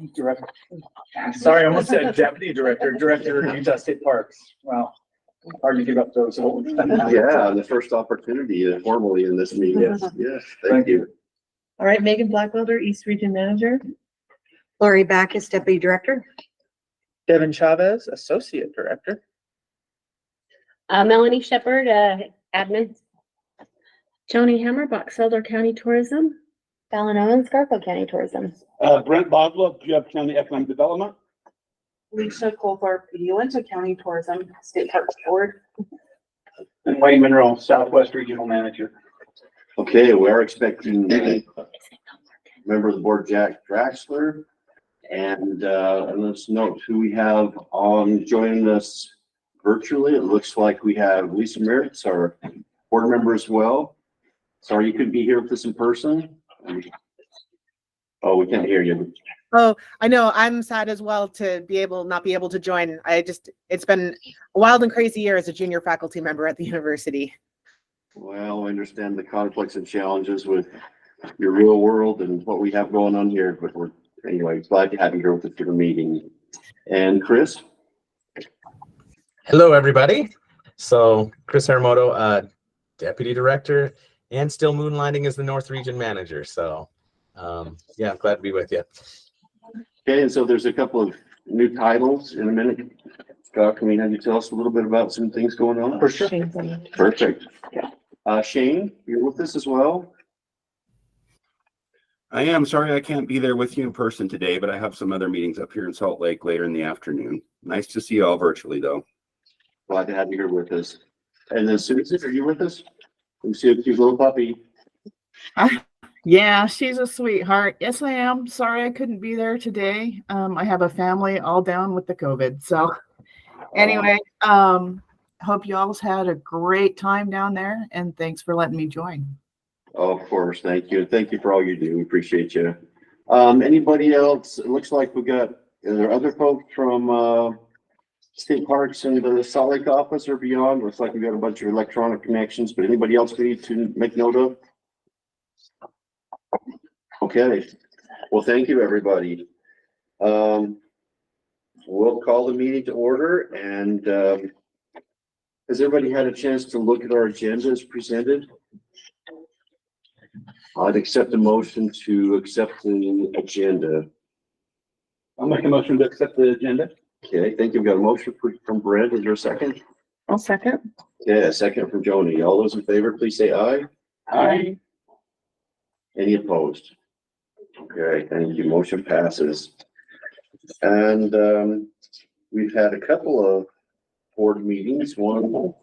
Director. Sorry, I almost said deputy director, director of Utah State Parks. Wow. Hard to give up those. Yeah, the first opportunity formally in this meeting. Yes, thank you. All right, Megan Blackwelder, East Region Manager. Lori Backus, Deputy Director. Devin Chavez, Associate Director. Melanie Shepherd, Admin. Joni Hammer, Box Elder County Tourism. Fallon Owens, Garfield County Tourism. Brent Boswell, Jeff County Economic Development. Alicia Colthorpe, Uinta County Tourism, State Parks Board. And Wayne Monroe, Southwest Regional Manager. Okay, we are expecting a member of the board, Jack Draxler. And let's note who we have on joining us virtually. It looks like we have Lisa Meritz, our board member as well. Sorry you couldn't be here with us in person. Oh, we can't hear you. Oh, I know. I'm sad as well to not be able to join. It's been a wild and crazy year as a junior faculty member at the university. Well, I understand the conflicts and challenges with your real world and what we have going on here, but we're anyway glad to have you here with us for the meeting. And Chris? Hello, everybody. So Chris Haramoto, Deputy Director, and still moonlighting as the North Region Manager. So yeah, I'm glad to be with you. Okay, and so there's a couple of new titles in a minute. Scott, can we have you tell us a little bit about some things going on? For sure. Perfect. Shane, you're with us as well. I am sorry I can't be there with you in person today, but I have some other meetings up here in Salt Lake later in the afternoon. Nice to see you all virtually, though. Glad to have you here with us. And then Susan, are you with us? Let me see a cute little puppy. Yeah, she's a sweetheart. Yes, I am. Sorry I couldn't be there today. I have a family all down with the COVID. So anyway, hope you all had a great time down there, and thanks for letting me join. Oh, of course. Thank you. Thank you for all you do. We appreciate you. Anybody else? It looks like we got, are there other folks from State Parks and the Salt Lake office or beyond? Looks like we got a bunch of electronic connections, but anybody else we need to make note of? Okay. Well, thank you, everybody. We'll call the meeting to order. And has everybody had a chance to look at our agenda as presented? I'd accept a motion to accept the agenda. I'll make a motion to accept the agenda. Okay, thank you. We've got a motion from Brent. Is there a second? I'll second. Okay, a second from Joni. All those in favor, please say aye. Aye. Any opposed? Okay, thank you. Motion passes. And we've had a couple of board meetings, one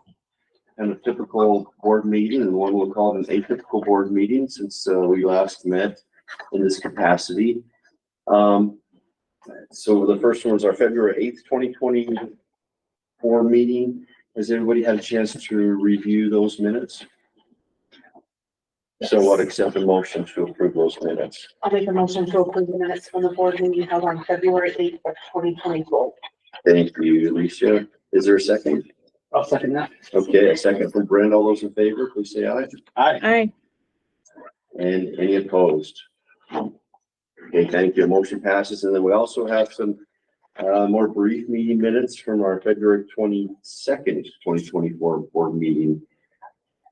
and a typical board meeting, and one we'll call it an atypical board meeting since we last met in this capacity. So the first one was our February 8th, 2024 meeting. Has everybody had a chance to review those minutes? Yes. So what, accept a motion to approve those minutes? I'll make a motion to approve the minutes from the board meeting held on February 8th of 2024. Thank you, Alicia. Is there a second? I'll second that. Okay, a second from Brent. All those in favor, please say aye. Aye. Aye. And any opposed? Okay, thank you. Motion passes. And then we also have some more brief meeting minutes from our February 22nd, 2024 board meeting.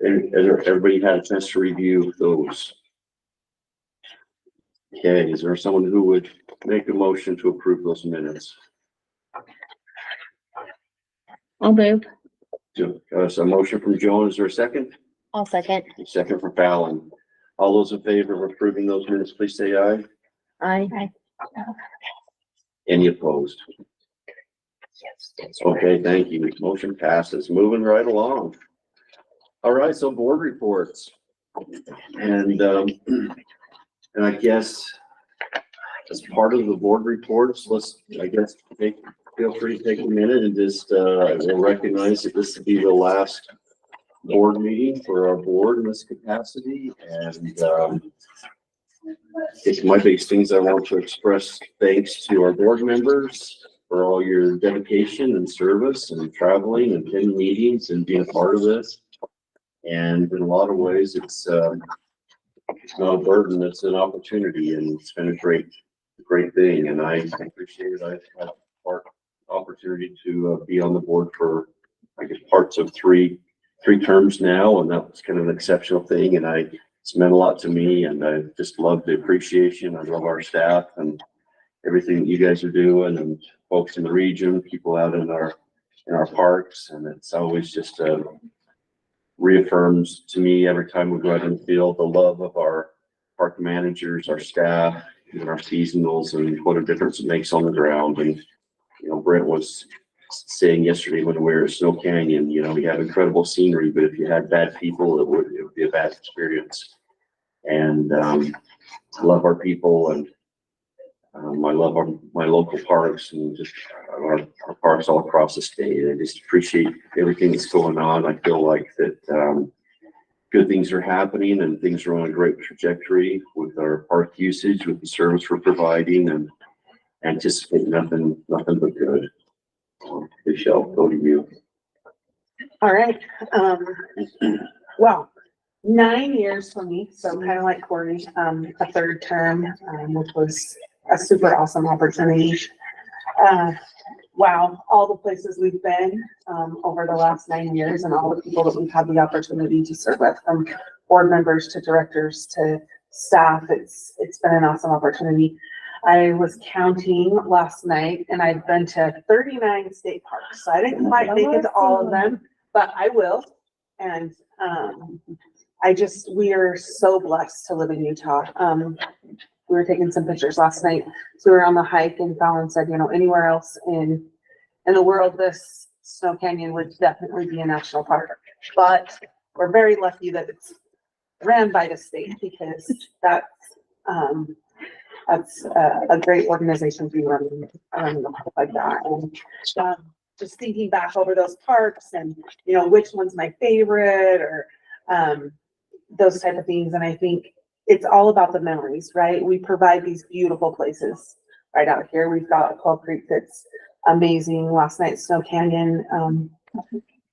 And everybody had a chance to review those. Okay, is there someone who would make a motion to approve those minutes? I'll move. So a motion from Joan. Is there a second? I'll second. Second from Fallon. All those in favor of approving those minutes, please say aye. Aye. Any opposed? Okay, thank you. Motion passes. Moving right along. All right, so board reports. And I guess as part of the board reports, feel free to take a minute and just we'll recognize that this will be the last board meeting for our board in this capacity. And it's my biggest things. I want to express thanks to our board members for all your dedication and service and traveling and attending meetings and being a part of this. And in a lot of ways, it's not a burden, it's an opportunity, and it's been a great great thing, and I appreciate it. I've had part opportunity to be on the board for, I guess, parts of three terms now, and that was kind of an exceptional thing, and it's meant a lot to me, and I just love the appreciation. I love our staff and everything that you guys are doing, and folks in the region, people out in our parks, and it's always just reaffirms to me every time we go out in the field the love of our park managers, our staff, and our seasonals, and what a difference it makes on the ground. And Brent was saying yesterday when we were at Snow Canyon, we have incredible scenery, but if you had bad people, it would be a bad experience. And I love our people, and I love my local parks, and just our parks all across the state. I just appreciate everything that's going on. I feel like that good things are happening, and things are on a great trajectory with our park usage, with the service we're providing, and anticipate nothing but good. Michelle, go to you. All right. Well, 9 years for me, so kind of like Corey, a third term, which was a super awesome opportunity. Wow, all the places we've been over the last 9 years, and all the people that we've had the opportunity to serve with, from board members to directors to staff. It's been an awesome opportunity. I was counting last night, and I've been to 39 state parks. So I didn't quite make it to all of them, but I will. And we are so blessed to live in Utah. We were taking some pictures last night. So we were on the hike, and Fallon said, anywhere else in the world, this Snow Canyon would definitely be a national park. But we're very lucky that it's ran by the state, because that's a great organization to be running a park like that. And just thinking back over those parks, and which one's my favorite, or those type of things. And I think it's all about the memories, right? We provide these beautiful places right out here. We've got Coal Creek that's amazing. Last night, Snow Canyon,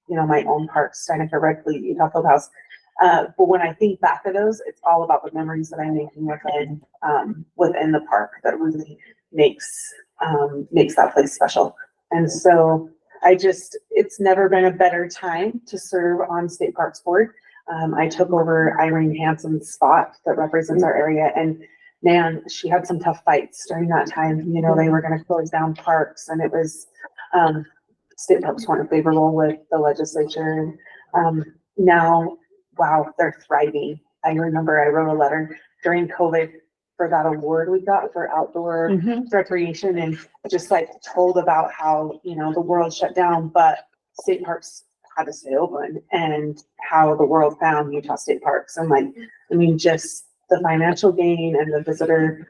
my own park, Steinecker, Red Fleet, Utah Fieldhouse. But when I think back to those, it's all about the memories that I'm making within the park that really makes that place special. And so it's never been a better time to serve on State Parks Board. I took over Irene Hanson's spot that represents our area, and man, she had some tough fights during that time. They were going to close down parks, and it was state parks weren't favorable with the legislature. Now, wow, they're thriving. I remember I wrote a letter during COVID for that award we got for outdoor recreation, and just told about how the world shut down, but state parks had to stay open, and how the world found Utah State Parks. And just the financial gain and the visitor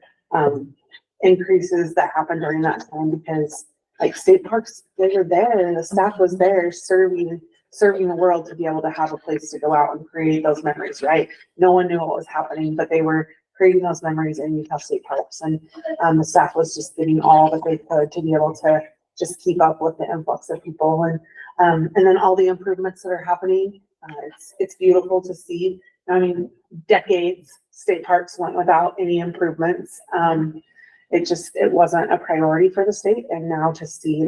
increases that happened during that time, because state parks, they were there, and the staff was there serving the world to be able to have a place to go out and create those memories, right? No one knew what was happening, but they were creating those memories in Utah State Parks. And the staff was just doing all that they could to be able to just keep up with the influx of people. And then all the improvements that are happening, it's beautiful to see. Decades state parks went without any improvements. It wasn't a priority for the state, and now to see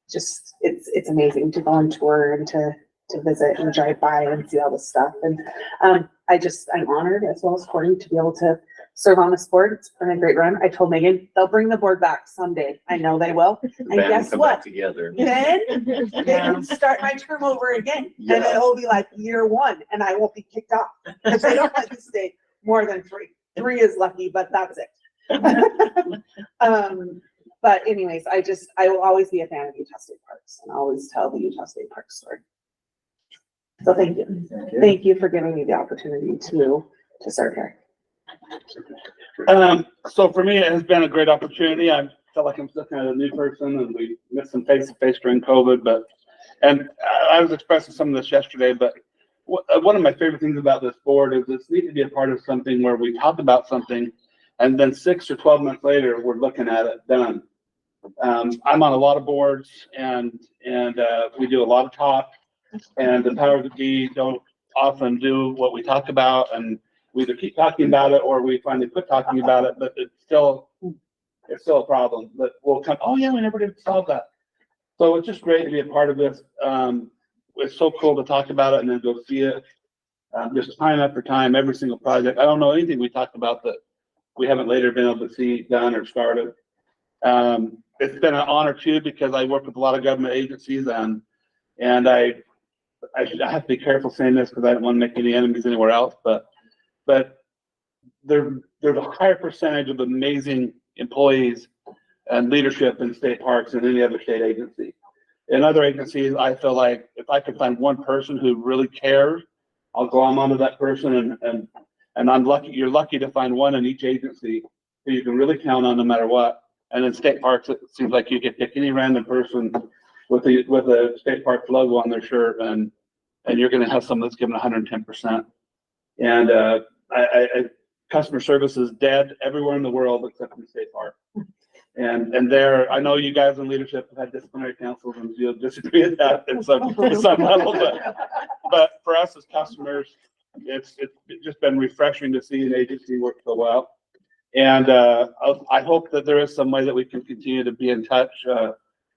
it's amazing to go on tour and to visit and drive by and see all this stuff. And I'm honored, as well as Corey, to be able to serve on this board. It's been a great run. I told Megan they'll bring the board back someday. I know they will. And guess what? Together. Then they can start my term over again, and it'll be year one, and I won't be kicked off, because they don't let me stay more than 3. 3 is lucky, but that's it. But anyways, I will always be a fan of Utah State Parks, and always tell the Utah State Parks story. So thank you. Thank you for giving me the opportunity to serve here. So for me, it has been a great opportunity. I feel like I'm still kind of a new person, and we missed some face-to-face during COVID, and I was expressing some of this yesterday, but one of my favorite things about this board is it's neat to be a part of something where we talk about something, and then 6 or 12 months later, we're looking at it done. I'm on a lot of boards, and we do a lot of talk, and the powers that be don't often do what we talk about, and we either keep talking about it or we finally quit talking about it, but it's still a problem. But we'll come, oh yeah, we never did solve that. So it's just great to be a part of this. It's so cool to talk about it and then go see it. Just time after time, every single project. I don't know anything we talked about that we haven't later been able to see done or started. It's been an honor too, because I work with a lot of government agencies and I have to be careful saying this because I don't want to make any enemies anywhere else, but there's a higher percentage of amazing employees and leadership in state parks than any other state agency. In other agencies, I feel like if I could find one person who really cares, I'll glom onto that person, and I'm lucky. You're lucky to find one in each agency who you can really count on no matter what. And in state parks, it seems like you can pick any random person with a state park logo on their shirt, and you're going to have someone that's given 110%. And customer service is dead everywhere in the world except in state park. And there, I know you guys in leadership have had disciplinary councils, and you'll disagree with that at some level, but for us as customers, it's just been refreshing to see an agency work so well. And I hope that there is some way that we can continue to be in touch,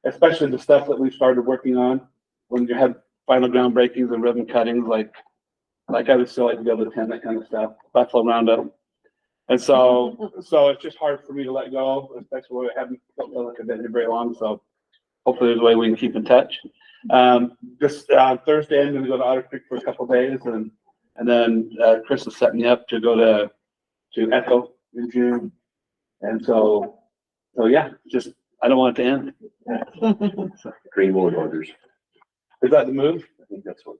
especially the stuff that we've started working on when you have final groundbreakings and ribbon cuttings, like I would still like to be able to attend that kind of stuff, Buffalo Roundup. And so it's just hard for me to let go, especially when I haven't felt like I've been here very long. So hopefully there's a way we can keep in touch. This Thursday, I'm going to go to Otter Creek for a couple of days, and then Chris is setting me up to go to Echo in June. And so yeah, just I don't want it to end. Greenwood orders. Is that the move? I think that's what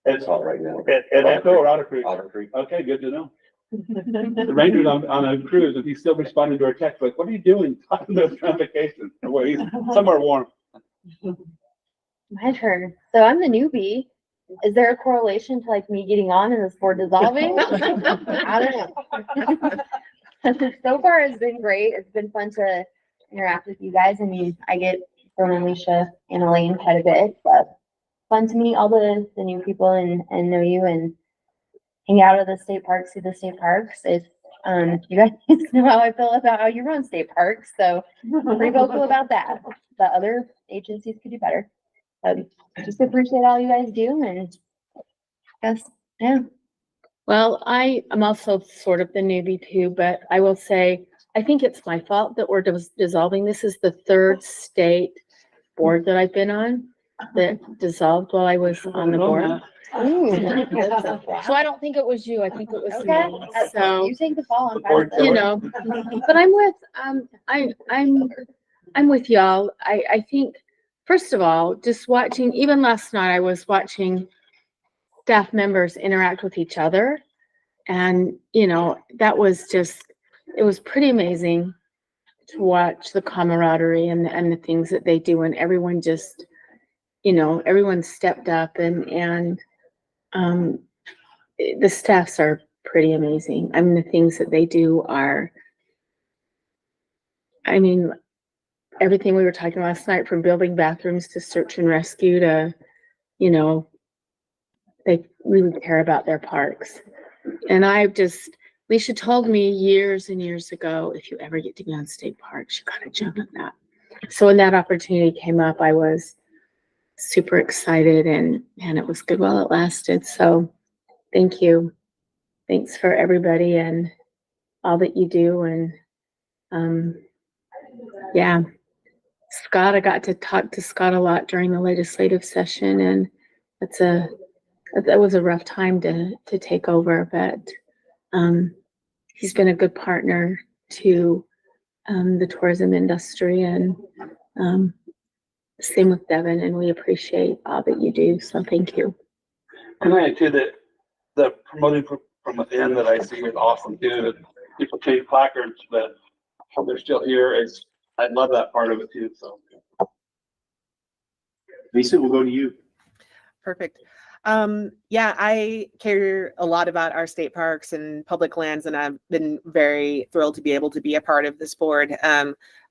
It's it's all right now. at Echo or Otter Creek? Otter Creek. Okay, good to know. The Ranger's on a cruise, and he's still responding to our text like, "What are you doing? On vacation?" Well, he's somewhere warm. My turn. So I'm the newbie. Is there a correlation to like me getting on and this board dissolving? I don't know. So far it's been great. It's been fun to interact with you guys. I mean, I get thrown Alicia and Elaine quite a bit, but fun to meet all the new people and know you and hang out at the state parks, see the state parks. It's you guys know how I feel about how you run state parks, so pretty vocal about that. The other agencies could do better. Just appreciate all you guys do, and yes, yeah. Well, I am also sort of the newbie too, but I will say, I think it's my fault that we're dissolving. This is the third state board that I've been on that dissolved while I was on the board. So I don't think it was you. I think it was Okay. me. So, You take the fall on fine with it. you know, but I'm with, I'm with y'all. I think, first of all, just watching, even last night, I was watching staff members interact with each other. And, you know, that was just, it was pretty amazing to watch the camaraderie and the things that they do. And everyone just, you know, everyone stepped up and the staffs are pretty amazing. I mean, the things that they do are, I mean, everything we were talking last night, from building bathrooms to search and rescue to, you know, they really care about their parks. And Alicia told me years and years ago, if you ever get to be on state parks, you gotta jump at that. So when that opportunity came up, I was super excited and it was good while it lasted. So thank you. Thanks for everybody and all that you do. And yeah, Scott, I got to talk to Scott a lot during the legislative session, and that was a rough time to take over, but he's been a good partner to the tourism industry, and same with Devin, and we appreciate all that you do. So thank you. And I too that the promoting from within that I see is awesome too. That people change placards, but they're still here. I love that part of it too. So Lisa, we'll go to you. Perfect. Yeah, I care a lot about our state parks and public lands, and I've been very thrilled to be able to be a part of this board.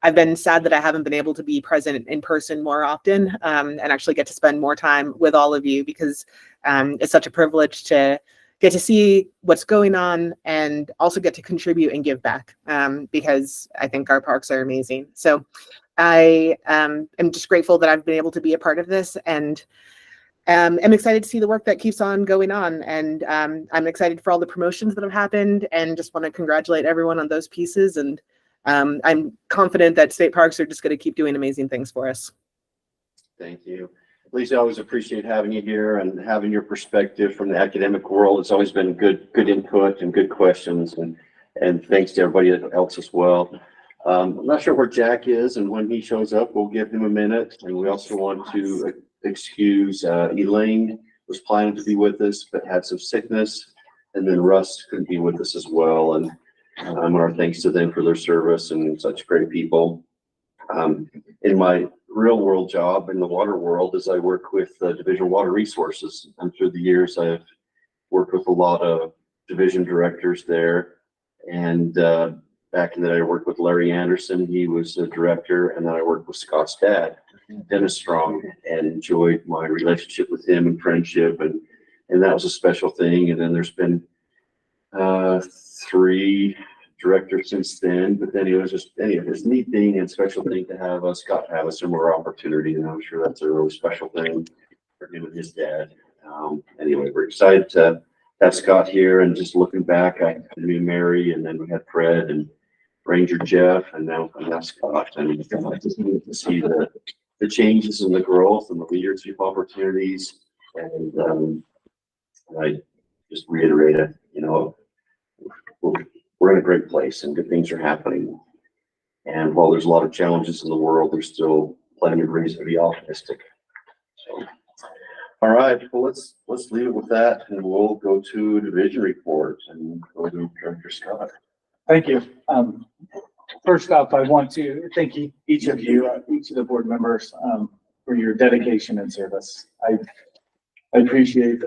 I've been sad that I haven't been able to be present in person more often, and actually get to spend more time with all of you, because it's such a privilege to get to see what's going on and also get to contribute and give back, because I think our parks are amazing. So I am just grateful that I've been able to be a part of this, and I'm excited to see the work that keeps on going on. And I'm excited for all the promotions that have happened, and just want to congratulate everyone on those pieces. And I'm confident that state parks are just going to keep doing amazing things for us. Thank you. Lisa, I always appreciate having you here and having your perspective from the academic world. It's always been good input and good questions, and thanks to everybody else as well. I'm not sure where Jack is, and when he shows up, we'll give him a minute. And we also want to excuse Elaine was planning to be with us, but had some sickness, and then Russ couldn't be with us as well. And our thanks to them for their service and such great people. In my real world job in the water world is I work with Division of Water Resources, and through the years I've worked with a lot of division directors there. And back in the day I worked with Larry Anderson, he was a director, and then I worked with Scott's dad, Dennis Strong, and enjoyed my relationship with him and friendship, and that was a special thing. And then there's been 3 directors since then, but then it was just it's a neat thing and special thing to have Scott have a similar opportunity, and I'm sure that's a really special thing for him and his dad. Anyway, we're excited to have Scott here, and just looking back, I knew Mary, and then we had Fred and Ranger Jeff, and now Scott, and just neat to see the changes and the growth and the leadership opportunities. And I just reiterate it, we're in a great place and good things are happening. And while there's a lot of challenges in the world, there's still plenty of reason to be optimistic. So, all right, well, let's leave it with that, and we'll go to division reports and go to Director Scott. Thank you. First off, I want to thank each of you, each of the board members, for your dedication and service. I appreciate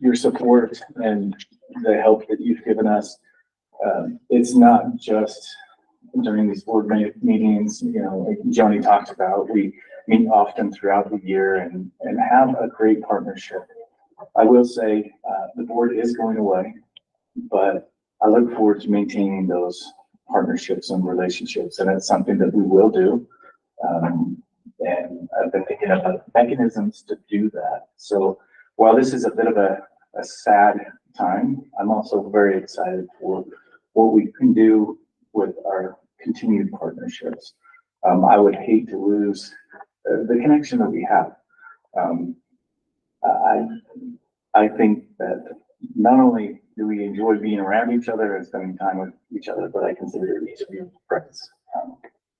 your support and the help that you've given us. It's not just during these board meetings, like Joni talked about, we meet often throughout the year and have a great partnership. I will say the board is going away, but I look forward to maintaining those partnerships and relationships, and it's something that we will do. And I've been thinking about mechanisms to do that. So while this is a bit of a sad time, I'm also very excited for what we can do with our continued partnerships. I would hate to lose the connection that we have. I think that not only do we enjoy being around each other and spending time with each other, but I consider each of you friends,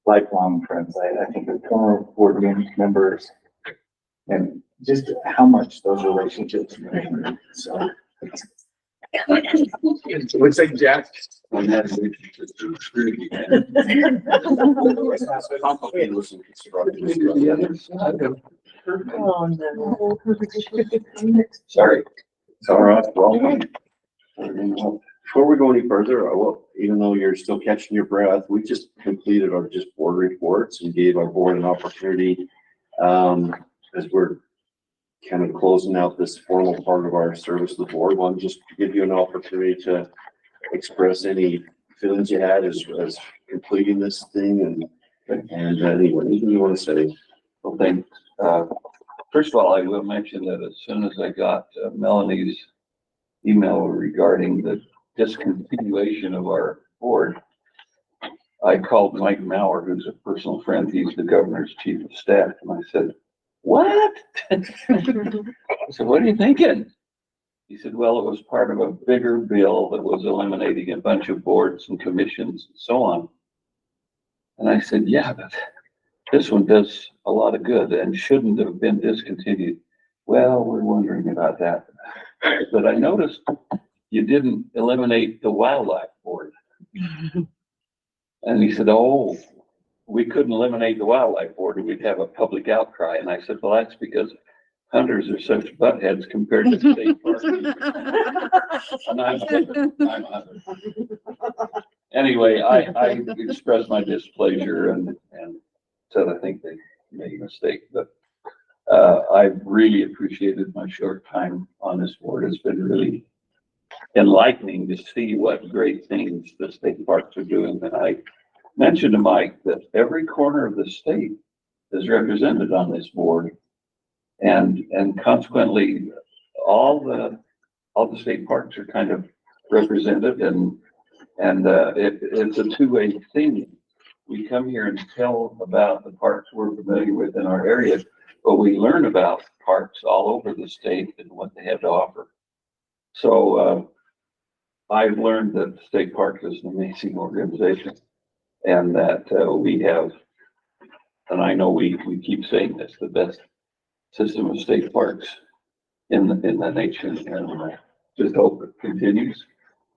lifelong friends. I think of former board members and just how much those relationships mean. So. Looks like Jack. Oh, no. Sorry. It's all right. Welcome. Before we go any further, even though you're still catching your breath, we just completed our board reports and gave our board an opportunity, as we're kind of closing out this formal part of our service to the board. I want to just give you an opportunity to express any feelings you had as completing this thing, and anything you want to say. Well, thanks. First of all, I will mention that as soon as I got Melanie's email regarding the discontinuation of our board, I called Mike Mauer, who's a personal friend. He's the governor's chief of staff, and I said, "What?" I said, "What are you thinking?" He said, "Well, it was part of a bigger bill that was eliminating a bunch of boards and commissions and so on." And I said, "Yeah, but this one does a lot of good and shouldn't have been discontinued." "Well, we're wondering about that." But I noticed you didn't eliminate the wildlife board. And he said, "Oh, we couldn't eliminate the wildlife board, we'd have a public outcry." And I said, "Well, that's because hunters are such buttheads compared to state parks." And I'm a hunter. Anyway, I expressed my displeasure and said I think they made a mistake. But I've really appreciated my short time on this board. It's been really enlightening to see what great things the state parks are doing. And I mentioned to Mike that every corner of the state is represented on this board. And consequently, all the state parks are kind of represented, and it's a two-way thing. We come here and tell about the parks we're familiar with in our area, but we learn about parks all over the state and what they have to offer. So I've learned that the state park is an amazing organization, and that we have, and I know we keep saying this, the best system of state parks in the nation, and I just hope it continues.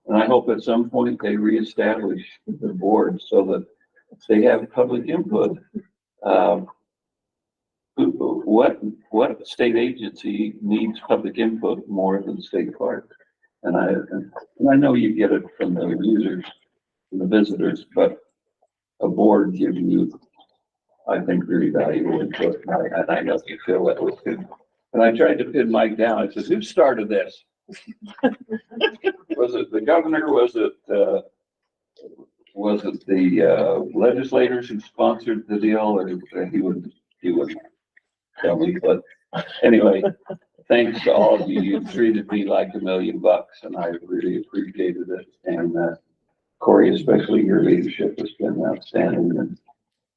And I hope at some point they reestablish the board so that they have public input. What state agency needs public input more than state park? And I know you get it from the users and the visitors, but a board gives you, I think, very valuable input. And I know you feel that way too. And I tried to pin Mike down. I said, who started this? Was it the governor? Was it the legislators who sponsored the deal? Or he would tell me. But anyway, thanks to all of you. You treated me like $1 million, and I really appreciated it. And Corey, especially your leadership has been outstanding,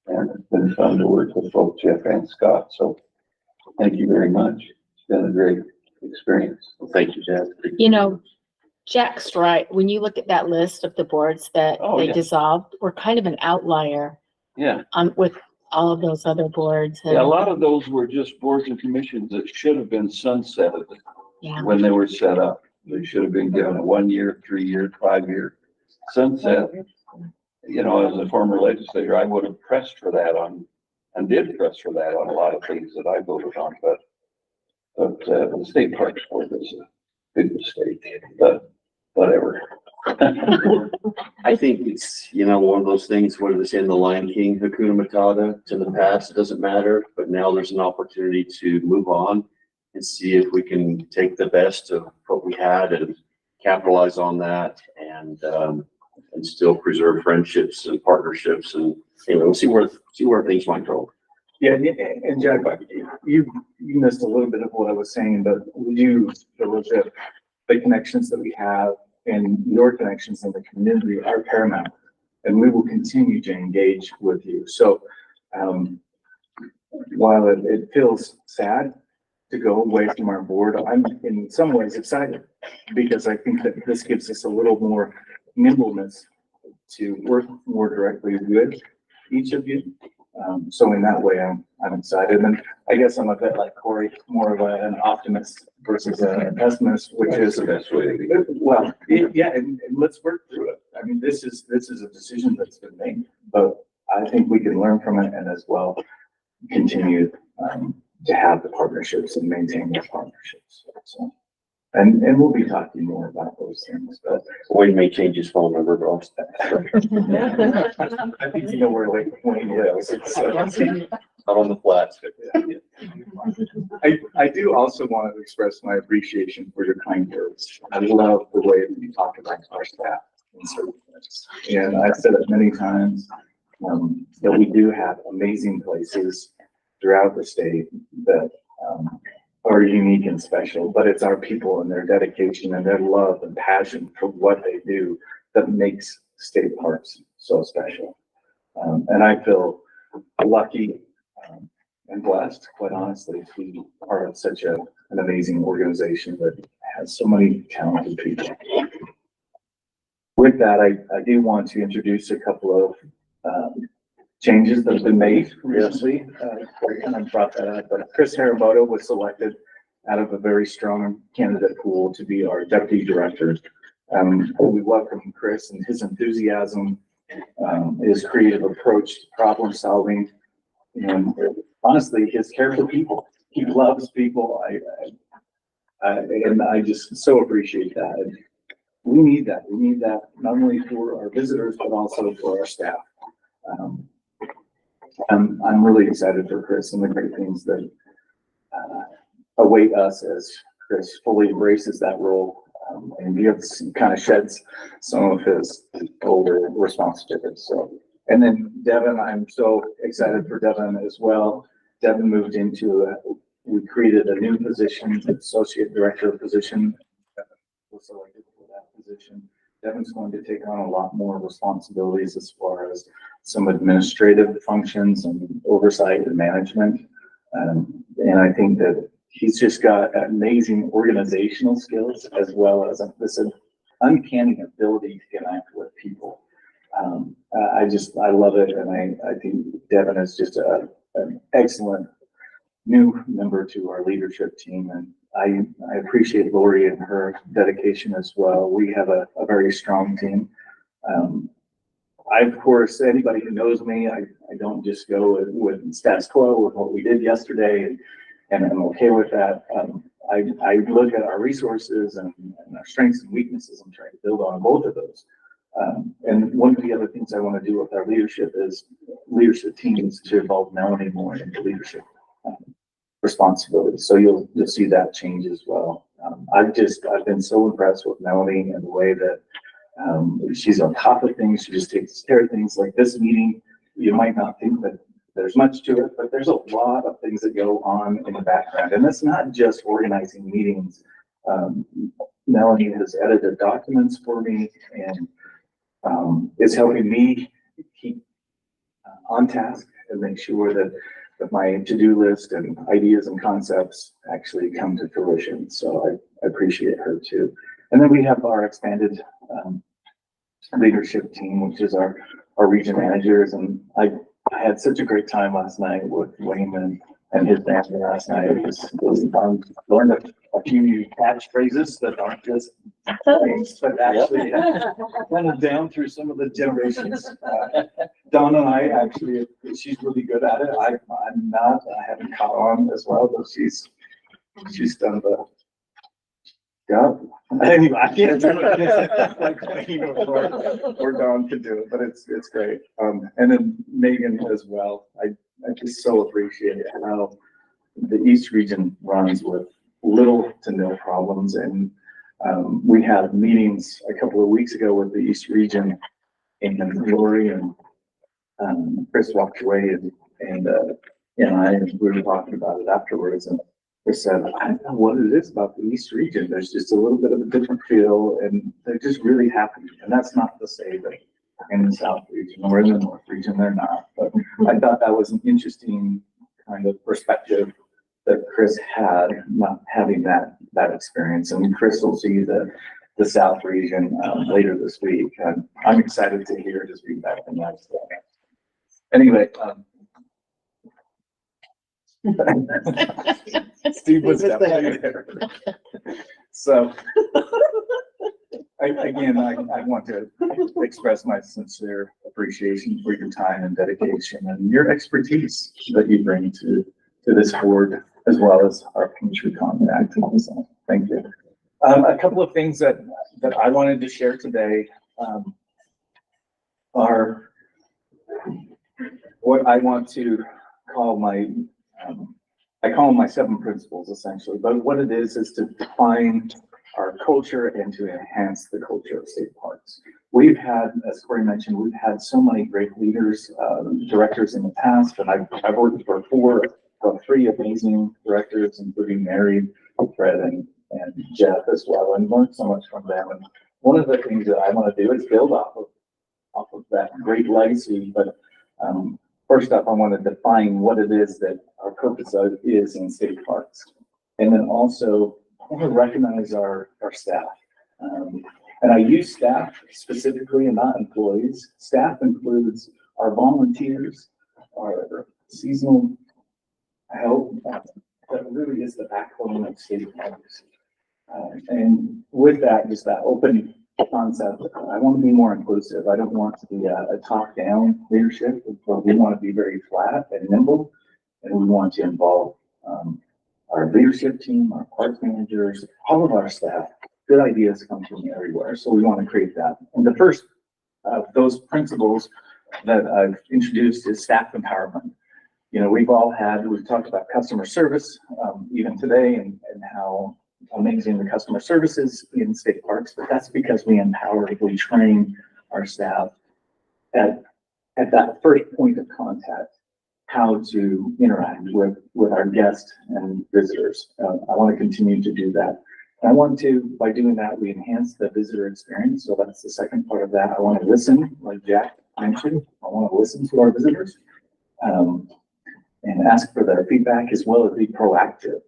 and it's been fun to work with both Jeff and Scott. So thank you very much. It's been a great experience. Well, thank you, Jeff. You know, Jack's right. When you look at that list of the boards that they dissolved, we're kind of an outlier Yeah. With all of those other boards. Yeah, a lot of those were just boards and commissions that should have been sunsetted when they were set up. They should have been given a 1 year, 3 year, 5 year sunset. You know, as a former legislator, I would have pressed for that and did press for that on a lot of things that I voted on, but the state parks board is a big mistake, but whatever. I think it's, one of those things, what do they say in The Lion King, Hakuna Matata, to the past, it doesn't matter, but now there's an opportunity to move on and see if we can take the best of what we had and capitalize on that, and still preserve friendships and partnerships, and anyway, we'll see where things might go. Yeah, and Jack, you missed a little bit of what I was saying, but the connections that we have and your connections in the community are paramount, and we will continue to engage with you. So while it feels sad to go away from our board, I'm in some ways excited, because I think that this gives us a little more nimbleness to work more directly with each of you. So in that way, I'm excited, and I guess I'm a bit like Corey, more of an optimist versus a pessimist, which is the best way to be. Well, yeah, and let's work through it. I mean, this is a decision that's been made, but I think we can learn from it, and as well continue to have the partnerships and maintain those partnerships. So, and we'll be talking more about those things, but Wayne may change his phone number, bro. I think you know where Wayne is. Out on the flats. I do also want to express my appreciation for your kind words. I love the way that you talk about our staff and service. And I've said it many times, that we do have amazing places throughout the state that are unique and special, but it's our people and their dedication and their love and passion for what they do that makes state parks so special. And I feel lucky and blessed, quite honestly, to be part of such an amazing organization that has so many talented people. With that, I do want to introduce a couple of changes that have been made recently. Corey kind of brought that up, but Chris Haramoto was selected out of a very strong candidate pool to be our deputy director. We welcome Chris and his enthusiasm, his creative approach to problem solving, and honestly, his care for people. He loves people. And I just so appreciate that. And we need that. We need that not only for our visitors, but also for our staff. I'm really excited for Chris and the great things that await us as Chris fully embraces that role. And he kind of sheds some of his older responsibilities. So, and then Devin, I'm so excited for Devin as well. Devin moved into, we created a new position, associate director position. Was selected for that position. Devin's going to take on a lot more responsibilities as far as some administrative functions and oversight and management. And I think that he's just got amazing organizational skills as well as this uncanny ability to connect with people. I love it. And I think Devin is just an excellent new member to our leadership team. And I appreciate Lori and her dedication as well. We have a very strong team. Of course, anybody who knows me, I don't just go with status quo with what we did yesterday, and I'm okay with that. I look at our resources and our strengths and weaknesses and try to build on both of those. And one of the other things I want to do with our leadership teams to involve Melanie more in the leadership responsibilities. So you'll see that change as well. I've been so impressed with Melanie and the way that she's on top of things. She just takes care of things like this meeting. You might not think that there's much to it, but there's a lot of things that go on in the background. And it's not just organizing meetings. Melanie has edited documents for me and is helping me keep on task and make sure that my to-do list and ideas and concepts actually come to fruition. So I appreciate her too. And then we have our expanded leadership team, which is our region managers. And I had such a great time last night with Wayman and his family last night. It was fun. Learned a few new catchphrases that aren't just things, but actually went down through some of the generations. Donna and I actually, she's really good at it. I'm not. I haven't caught on as well, but she's done the. Yeah. Anyway, I can't do it like Wayne or Dawn can do it, but it's great. And then Megan as well. I just so appreciate how the East region runs with little to no problems. And we had meetings a couple of weeks ago with the East region, and Lori and Chris walked away and we were talking about it afterwards. And Chris said, I don't know what it is about the East region. There's just a little bit of a different feel, and they're just really happy. And that's not to say that in the South region or in the North region, they're not. But I thought that was an interesting kind of perspective that Chris had, not having that experience. And Chris will see the South region later this week. And I'm excited to hear his feedback on that. Anyway, Steve was definitely there. So I want to express my sincere appreciation for your time and dedication and your expertise that you bring to this board, as well as our future contact. So thank you. A couple of things that I wanted to share today are what I want to call I call them my 7 principles essentially, but what it is to define our culture and to enhance the culture of state parks. We've had, as Corey mentioned, we've had so many great leaders, directors in the past, and I've worked for 3 amazing directors, including Mary, Fred, and Jeff as well, and learned so much from them. And one of the things that I want to do is build off of that great legacy, but first up, I want to define what it is that our purpose is in state parks. And then also, I want to recognize our staff. And I use staff specifically and not employees. Staff includes our volunteers, our seasonal help. That really is the backbone of state parks. And with that, just that open concept, I want to be more inclusive. I don't want to be a top-down leadership, but we want to be very flat and nimble, and we want to involve our leadership team, our park managers, all of our staff. Good ideas come from everywhere, so we want to create that. And the first of those principles that I've introduced is staff empowerment. You know, we've talked about customer service even today, and how amazing the customer services in state parks, but that's because we empower, we train our staff at that first point of contact, how to interact with our guests and visitors. I want to continue to do that. I want to, by doing that, we enhance the visitor experience. So that's the second part of that. I want to listen, like Jack mentioned. I want to listen to our visitors and ask for their feedback, as well as be proactive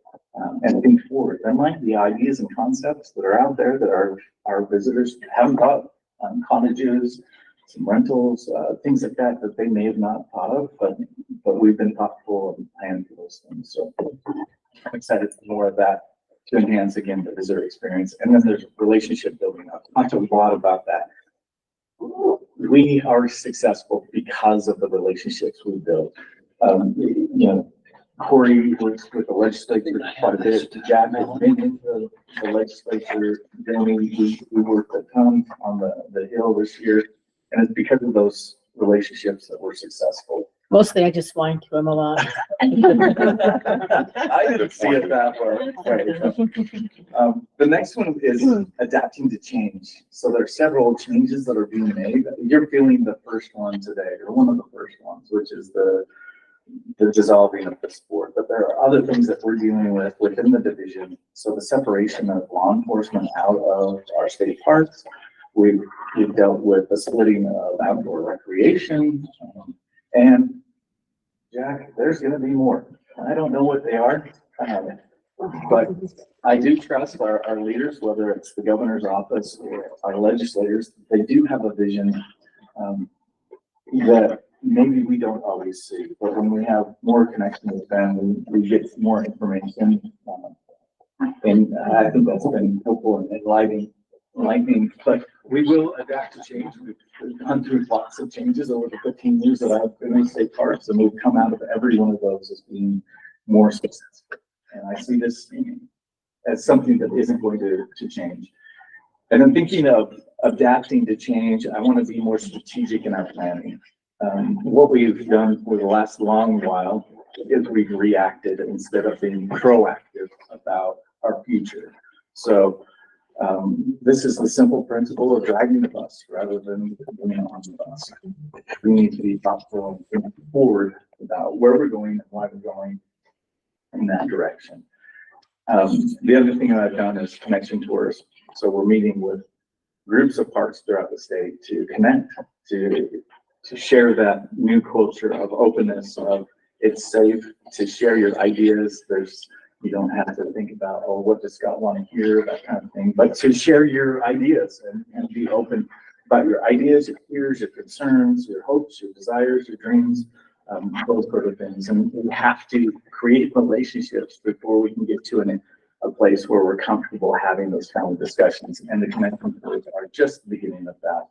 and think forward. There might be ideas and concepts that are out there that our visitors haven't thought, cottages, some rentals, things like that they may have not thought of, but we've been thoughtful and planned for those things. So I'm excited for more of that to enhance, again, the visitor experience. And then there's relationship building up. I talked a lot about that. We are successful because of the relationships we build. You know, Corey works with the legislature quite a bit. Jack has been into the legislature. Then we worked a ton on the Hill this year. And it's because of those relationships that we're successful. Mostly I just whine to him a lot. I didn't see it that way. The next one is adapting to change. So there are several changes that are being made. You're feeling the first one today, or one of the first ones, which is the dissolving of the sport. But there are other things that we're dealing with within the division. So the separation of law enforcement out of our state parks. We've dealt with the splitting of outdoor recreation. And Jack, there's going to be more. I don't know what they are, but I do trust our leaders, whether it's the governor's office or our legislators. They do have a vision that maybe we don't always see, but when we have more connection with them, we get more information. And I think that's been helpful and enlightening. But we will adapt to change. We've gone through lots of changes over the 15 years that I've been in state parks, and we've come out of every one of those as being more successful. And I see this as something that isn't going to change. And I'm thinking of adapting to change. I want to be more strategic in our planning. What we've done for the last long while is we've reacted instead of being proactive about our future. So this is the simple principle of driving the bus rather than being on the bus. We need to be thoughtful and think forward about where we're going and why we're going in that direction. The other thing that I've done is connection tours. So we're meeting with groups of parks throughout the state to connect, to share that new culture of openness, of it's safe to share your ideas. You don't have to think about, oh, what does Scott want to hear, that kind of thing, but to share your ideas and be open about your ideas, your fears, your concerns, your hopes, your desires, your dreams, those sort of things. And we have to create relationships before we can get to a place where we're comfortable having those kind of discussions. And the connection tours are just the beginning of that.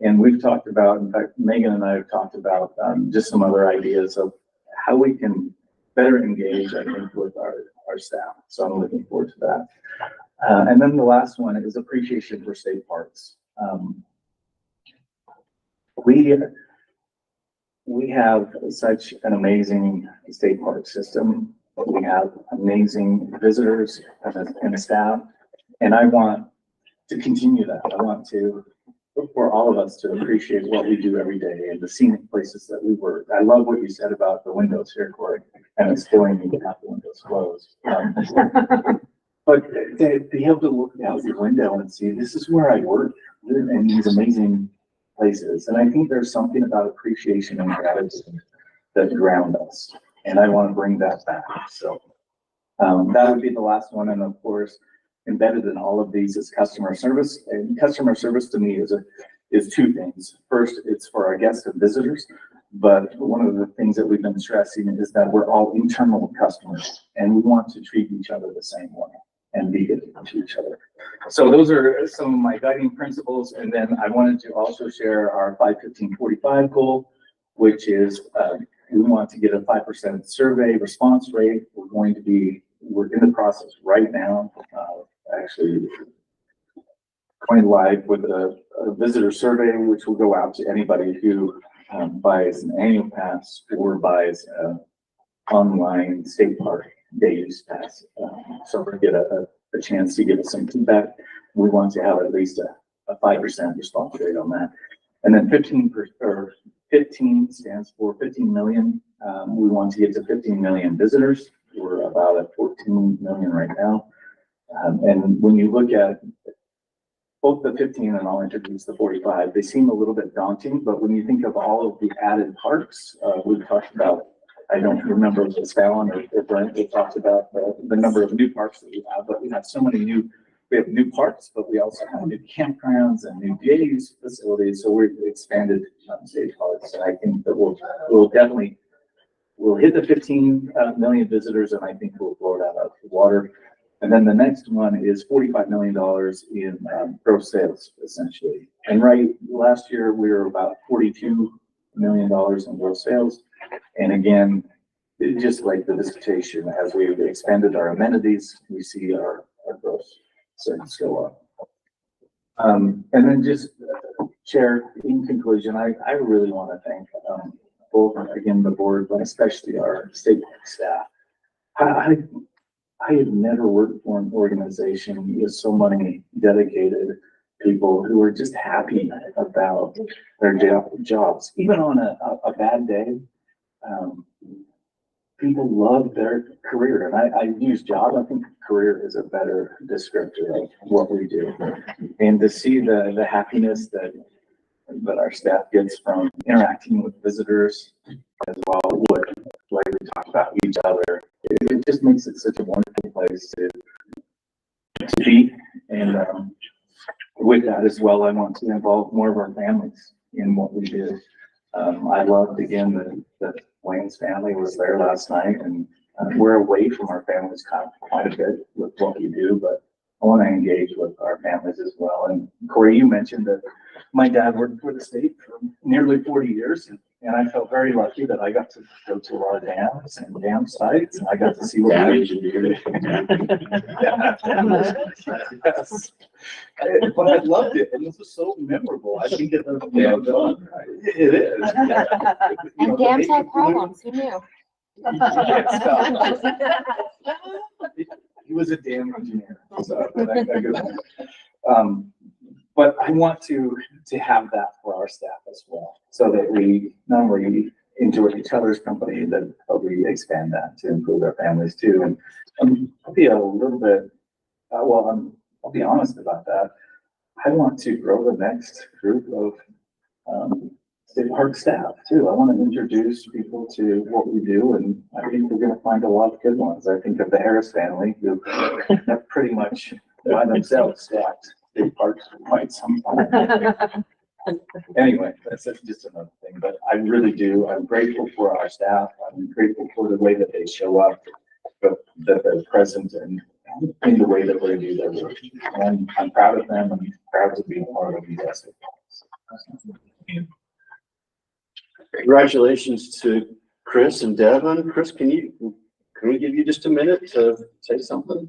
And we've talked about, in fact, Megan and I have talked about just some other ideas of how we can better engage, I think, with our staff. So I'm looking forward to that. And then the last one is appreciation for state parks. We have such an amazing state park system. We have amazing visitors and staff, and I want to continue that. I want for all of us to appreciate what we do every day and the scenic places that we work. I love what you said about the windows here, Corey, and it's killing me to have the windows closed. But to be able to look out your window and see, this is where I work in these amazing places. And I think there's something about appreciation and gratitude that ground us. And I want to bring that back. So that would be the last one. And of course, embedded in all of these is customer service. And customer service to me is two things. First, it's for our guests and visitors. But one of the things that we've been stressing is that we're all internal customers and we want to treat each other the same way and be good to each other. So those are some of my guiding principles. And then I wanted to also share our 5-15-45 goal, which is we want to get a 5% survey response rate. We're in the process right now, actually going live with a visitor survey, which will go out to anybody who buys an annual pass or buys an online state park day use pass. So we get a a chance to give us some feedback. We want to have at least a 5% response rate on that. And then 15 stands for 15 million. We want to get to 15 million visitors. We're about at 14 million right now. And when you look at both the 15 and I'll introduce the 45, they seem a little bit daunting, but when you think of all of the added parks, we've talked about, I don't remember if it's Fallon or Brent, they talked about the number of new parks that we have, but we have so many we have new parks, but we also have new campgrounds and new day use facilities. So we've expanded state parks. And I think that we'll definitely hit the 15 million visitors, and I think we'll blow that out of the water. And then the next one is $45 million in gross sales, essentially. And last year we were about $42 million in gross sales. And again, just like the visitation, as we've expanded our amenities, we see our gross sales go up. And then just Chair, in conclusion, I really want to thank both, again, the board, but especially our state staff. I have never worked for an organization with so many dedicated people who are just happy about their jobs. Even on a bad day, people love their career. And I use job, I think career is a better descriptor of what we do. And to see the happiness that our staff gets from interacting with visitors as well, like we talk about each other, it just makes it such a wonderful place to be. And with that as well, I want to involve more of our families in what we do. I loved again that Wayne's family was there last night, and we're away from our families quite a bit with what we do, but I want to engage with our families as well. And Corey, you mentioned that my dad worked for the state for nearly 40 years, and I felt very lucky that I got to go to a lot of dams and dam sites, and I got to see what we do. Yes. But I loved it, and this was so memorable. I think it is. And dams have problems, who knew? He was a dam engineer, so but I want to have that for our staff as well, so that we not only enjoy each other's company, but we expand that to include our families too. And I'll be a little bit, I'll be honest about that. I want to grow the next group of state park staff too. I want to introduce people to what we do, and I think we're going to find a lot of good ones. I think of the Harris family, who have pretty much by themselves staffed state parks for quite some time. Anyway, that's just another thing, but I really do. I'm grateful for our staff. I'm grateful for the way that they show up, but that they're present and in the way that they do their work. And I'm proud of them. I'm proud to be a part of these state parks. Congratulations to Chris and Devin. Chris, can we give you just a minute to say something?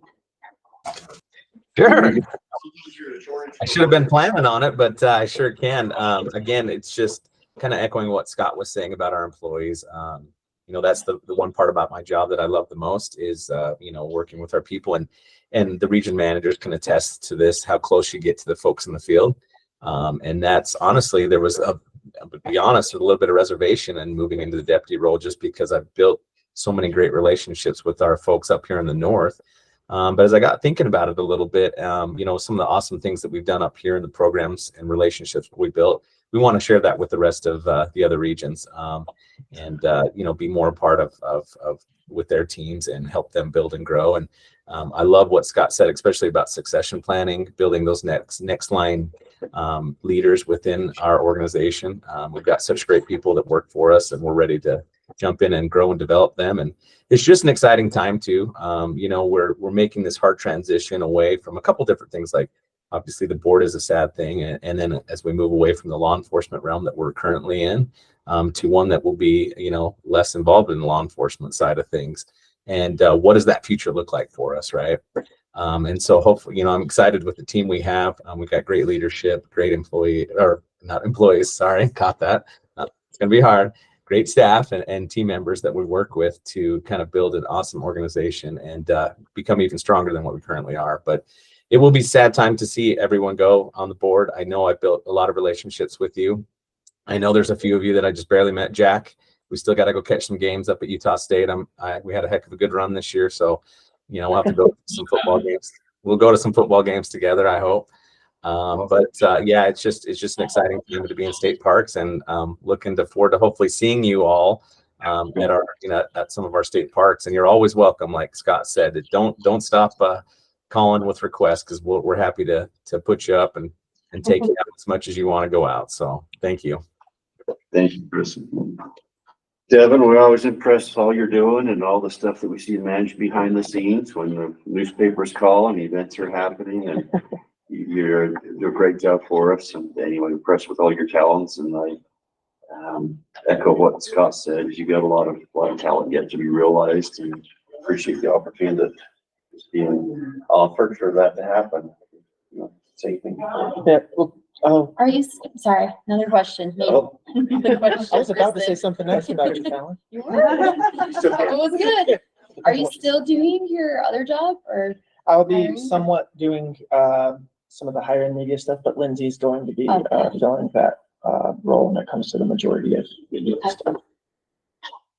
Sure. I should have been planning on it, but I sure can. Again, it's just kind of echoing what Scott was saying about our employees. That's the one part about my job that I love the most is, working with our people, and the region managers can attest to this, how close you get to the folks in the field. And that's honestly, there was to be honest, a little bit of reservation in moving into the deputy role, just because I've built so many great relationships with our folks up here in the north. But as I got thinking about it a little bit, some of the awesome things that we've done up here in the programs and relationships we built, we want to share that with the rest of the other regions, and be more a part of with their teams and help them build and grow. And I love what Scott said, especially about succession planning, building those next line leaders within our organization. We've got such great people that work for us, and we're ready to jump in and grow and develop them. And it's just an exciting time too. We're making this hard transition away from a couple different things, like obviously the board is a sad thing. And then as we move away from the law enforcement realm that we're currently in, to one that will be, less involved in the law enforcement side of things. And what does that future look like for us, right? And so hopefully, I'm excited with the team we have. We've got great leadership, great employees, sorry, caught that. It's going to be hard. great staff and team members that we work with to kind of build an awesome organization and become even stronger than what we currently are. But it will be a sad time to see everyone go on the board. I know I built a lot of relationships with you. I know there's a few of you that I just barely met. Jack, we still got to go catch some games up at Utah State. We had a heck of a good run this year, so we'll have to go to some football games. We'll go to some football games together, I hope. Yeah, it's just an exciting time to be in state parks, and looking forward to hopefully seeing you all at our at some of our state parks. And you're always welcome, like Scott said. Don't stop calling with requests, because we're happy to put you up and take you out as much as you want to go out. So thank you. Thank you, Chris. Devin, we're always impressed with all you're doing and all the stuff that we see managed behind the scenes when the newspapers call and events are happening, and you do a great job for us. And anyway, impressed with all your talents, and I echo what Scott said. You got a lot of talent yet to be realized, and appreciate the opportunity that is being offered for that to happen. Same thing. Yeah, well, Are you, sorry, another question. Oh. The I was about to say something nice about your talent. You were. It was good. Are you still doing your other job, or? I'll be hiring? somewhat doing some of the higher end media stuff, but Lindsay's going to be Okay. filling that role when it comes to the majority of media stuff.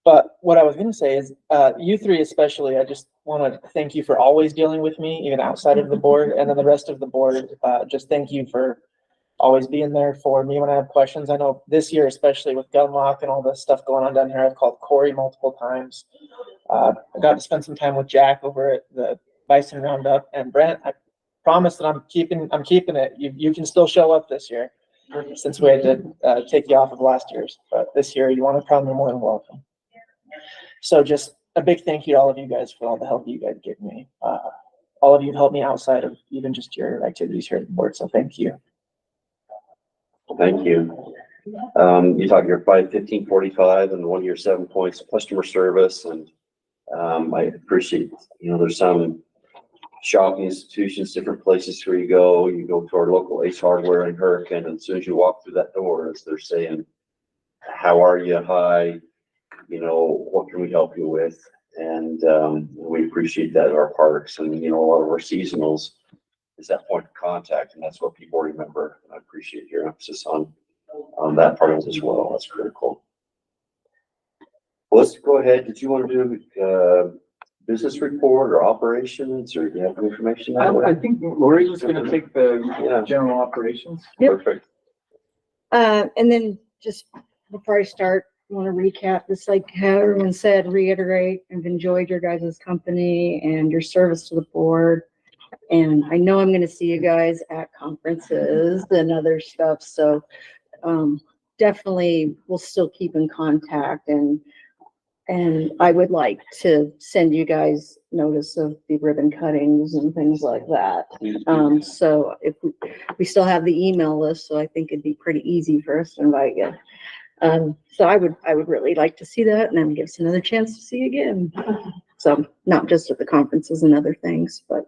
But what I was going to say is, you three especially, I just want to thank you for always dealing with me, even outside of the board, and then the rest of the board. Just thank you for always being there for me when I have questions. I know this year, especially with Gunlock and all the stuff going on down here, I've called Corey multiple times. I got to spend some time with Jack over at the Bison Roundup, and Brent, I promise that I'm keeping it. You can still show up this year, since we had to take you off of last year's, but this year you want to come, you're more than welcome. So just a big thank you to all of you guys for all the help you guys give me. All of you helped me outside of even just your activities here at the board, so thank you. Thank you. You talk your 5-15-45 and 1 year 7 points customer service, and I appreciate, there's some shopping institutions, different places where you go to our local Ace Hardware in Hurricane, and as soon as you walk through that door, as they're saying, how are you? Hi, what can we help you with? And we appreciate that at our parks, and a lot of our seasonals is that point of contact, and that's what people remember. And I appreciate your emphasis on that part of it as well. That's critical. Well, let's go ahead. Did you want to do business report or operations, or do you have information? I think Lori was going to take the general operations. Yep. Perfect. And then just before I start, I want to recap, just like how everyone said, reiterate, I've enjoyed your guys' company and your service to the board. And I know I'm going to see you guys at conferences and other stuff. So definitely we'll still keep in contact, and I would like to send you guys notice of the ribbon cuttings and things like that. So if we still have the email list, so I think it'd be pretty easy for us to invite you. So I would really like to see that, and then give us another chance to see you again. So not just at the conferences and other things, but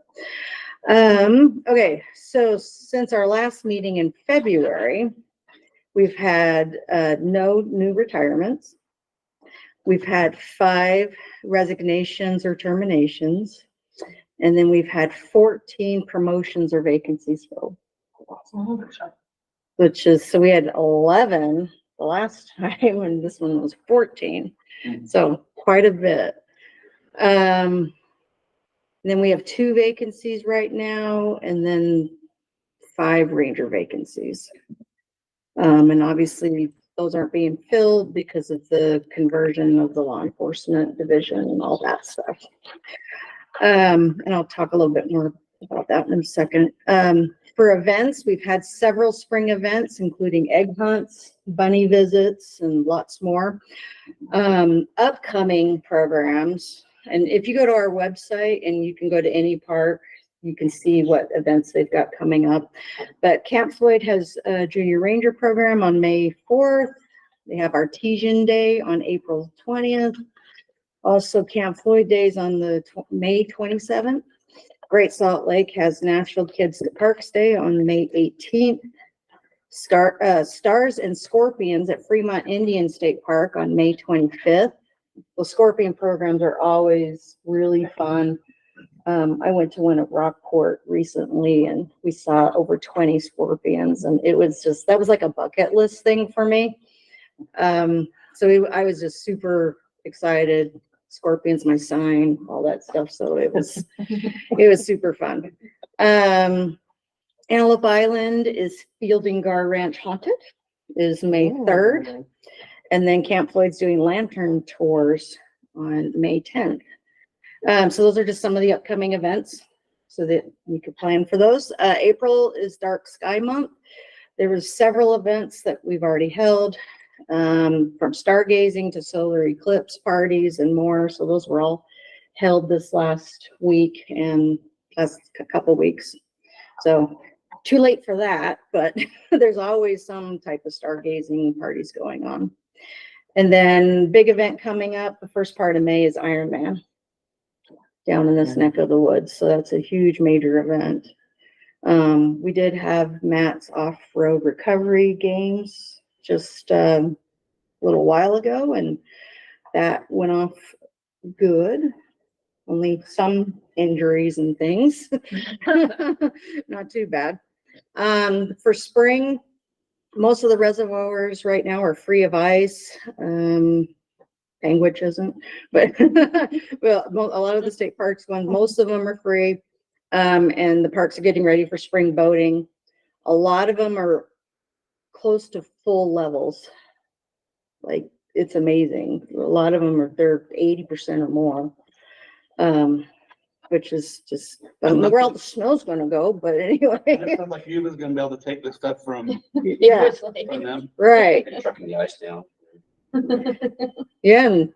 okay. So since our last meeting in February, we've had no new retirements. We've had 5 resignations or terminations, and then we've had 14 promotions or vacancies filled. So we had 11 the last time, and this one was 14. So quite a bit. Then we have 2 vacancies right now, and then 5 ranger vacancies. And obviously those aren't being filled because of the conversion of the law enforcement division and all that stuff. And I'll talk a little bit more about that in a second. For events, we've had several spring events, including egg hunts, bunny visits, and lots more. Upcoming programs, and if you go to our website and you can go to any park, you can see what events they've got coming up. But Camp Floyd has a Junior Ranger program on May 4th. They have Artesian Day on April 20th. Also Camp Floyd Days on the May 27th. Great Salt Lake has Nashville Kids to Parks Day on May 18th. Stars and Scorpions at Fremont Indian State Park on May 25th. The scorpion programs are always really fun. I went to one at Rockport recently and we saw over 20 scorpions, and it was just, that was like a bucket list thing for me. I was just super excited. Scorpions, my sign, all that stuff. So it was super fun. Antelope Island is Fielding Gar Ranch Haunted is May 3rd. And then Camp Floyd's doing lantern tours on May 10th. So those are just some of the upcoming events so that you could plan for those. April is Dark Sky Month. There was several events that we've already held, from stargazing to solar eclipse parties and more. So those were all held this last week and last couple weeks. So too late for that, but there's always some type of stargazing parties going on. And then big event coming up, the first part of May is Ironman down in this neck of the woods. So that's a huge major event. We did have Matt's off-road recovery games just a little while ago, and that went off good. Only some injuries and things. Not too bad. For spring, most of the reservoirs right now are free of ice. Panguitch isn't, but well, a lot of the state parks ones, most of them are free. And the parks are getting ready for spring boating. A lot of them are close to full levels. Like, it's amazing. A lot of them they're 80% or more. Which is just, I don't know where all the snow's gonna go, but anyway. It sounds like Yuba's gonna be able to take this stuff from Yeah, them. right. Trucking the ice down. Yeah, and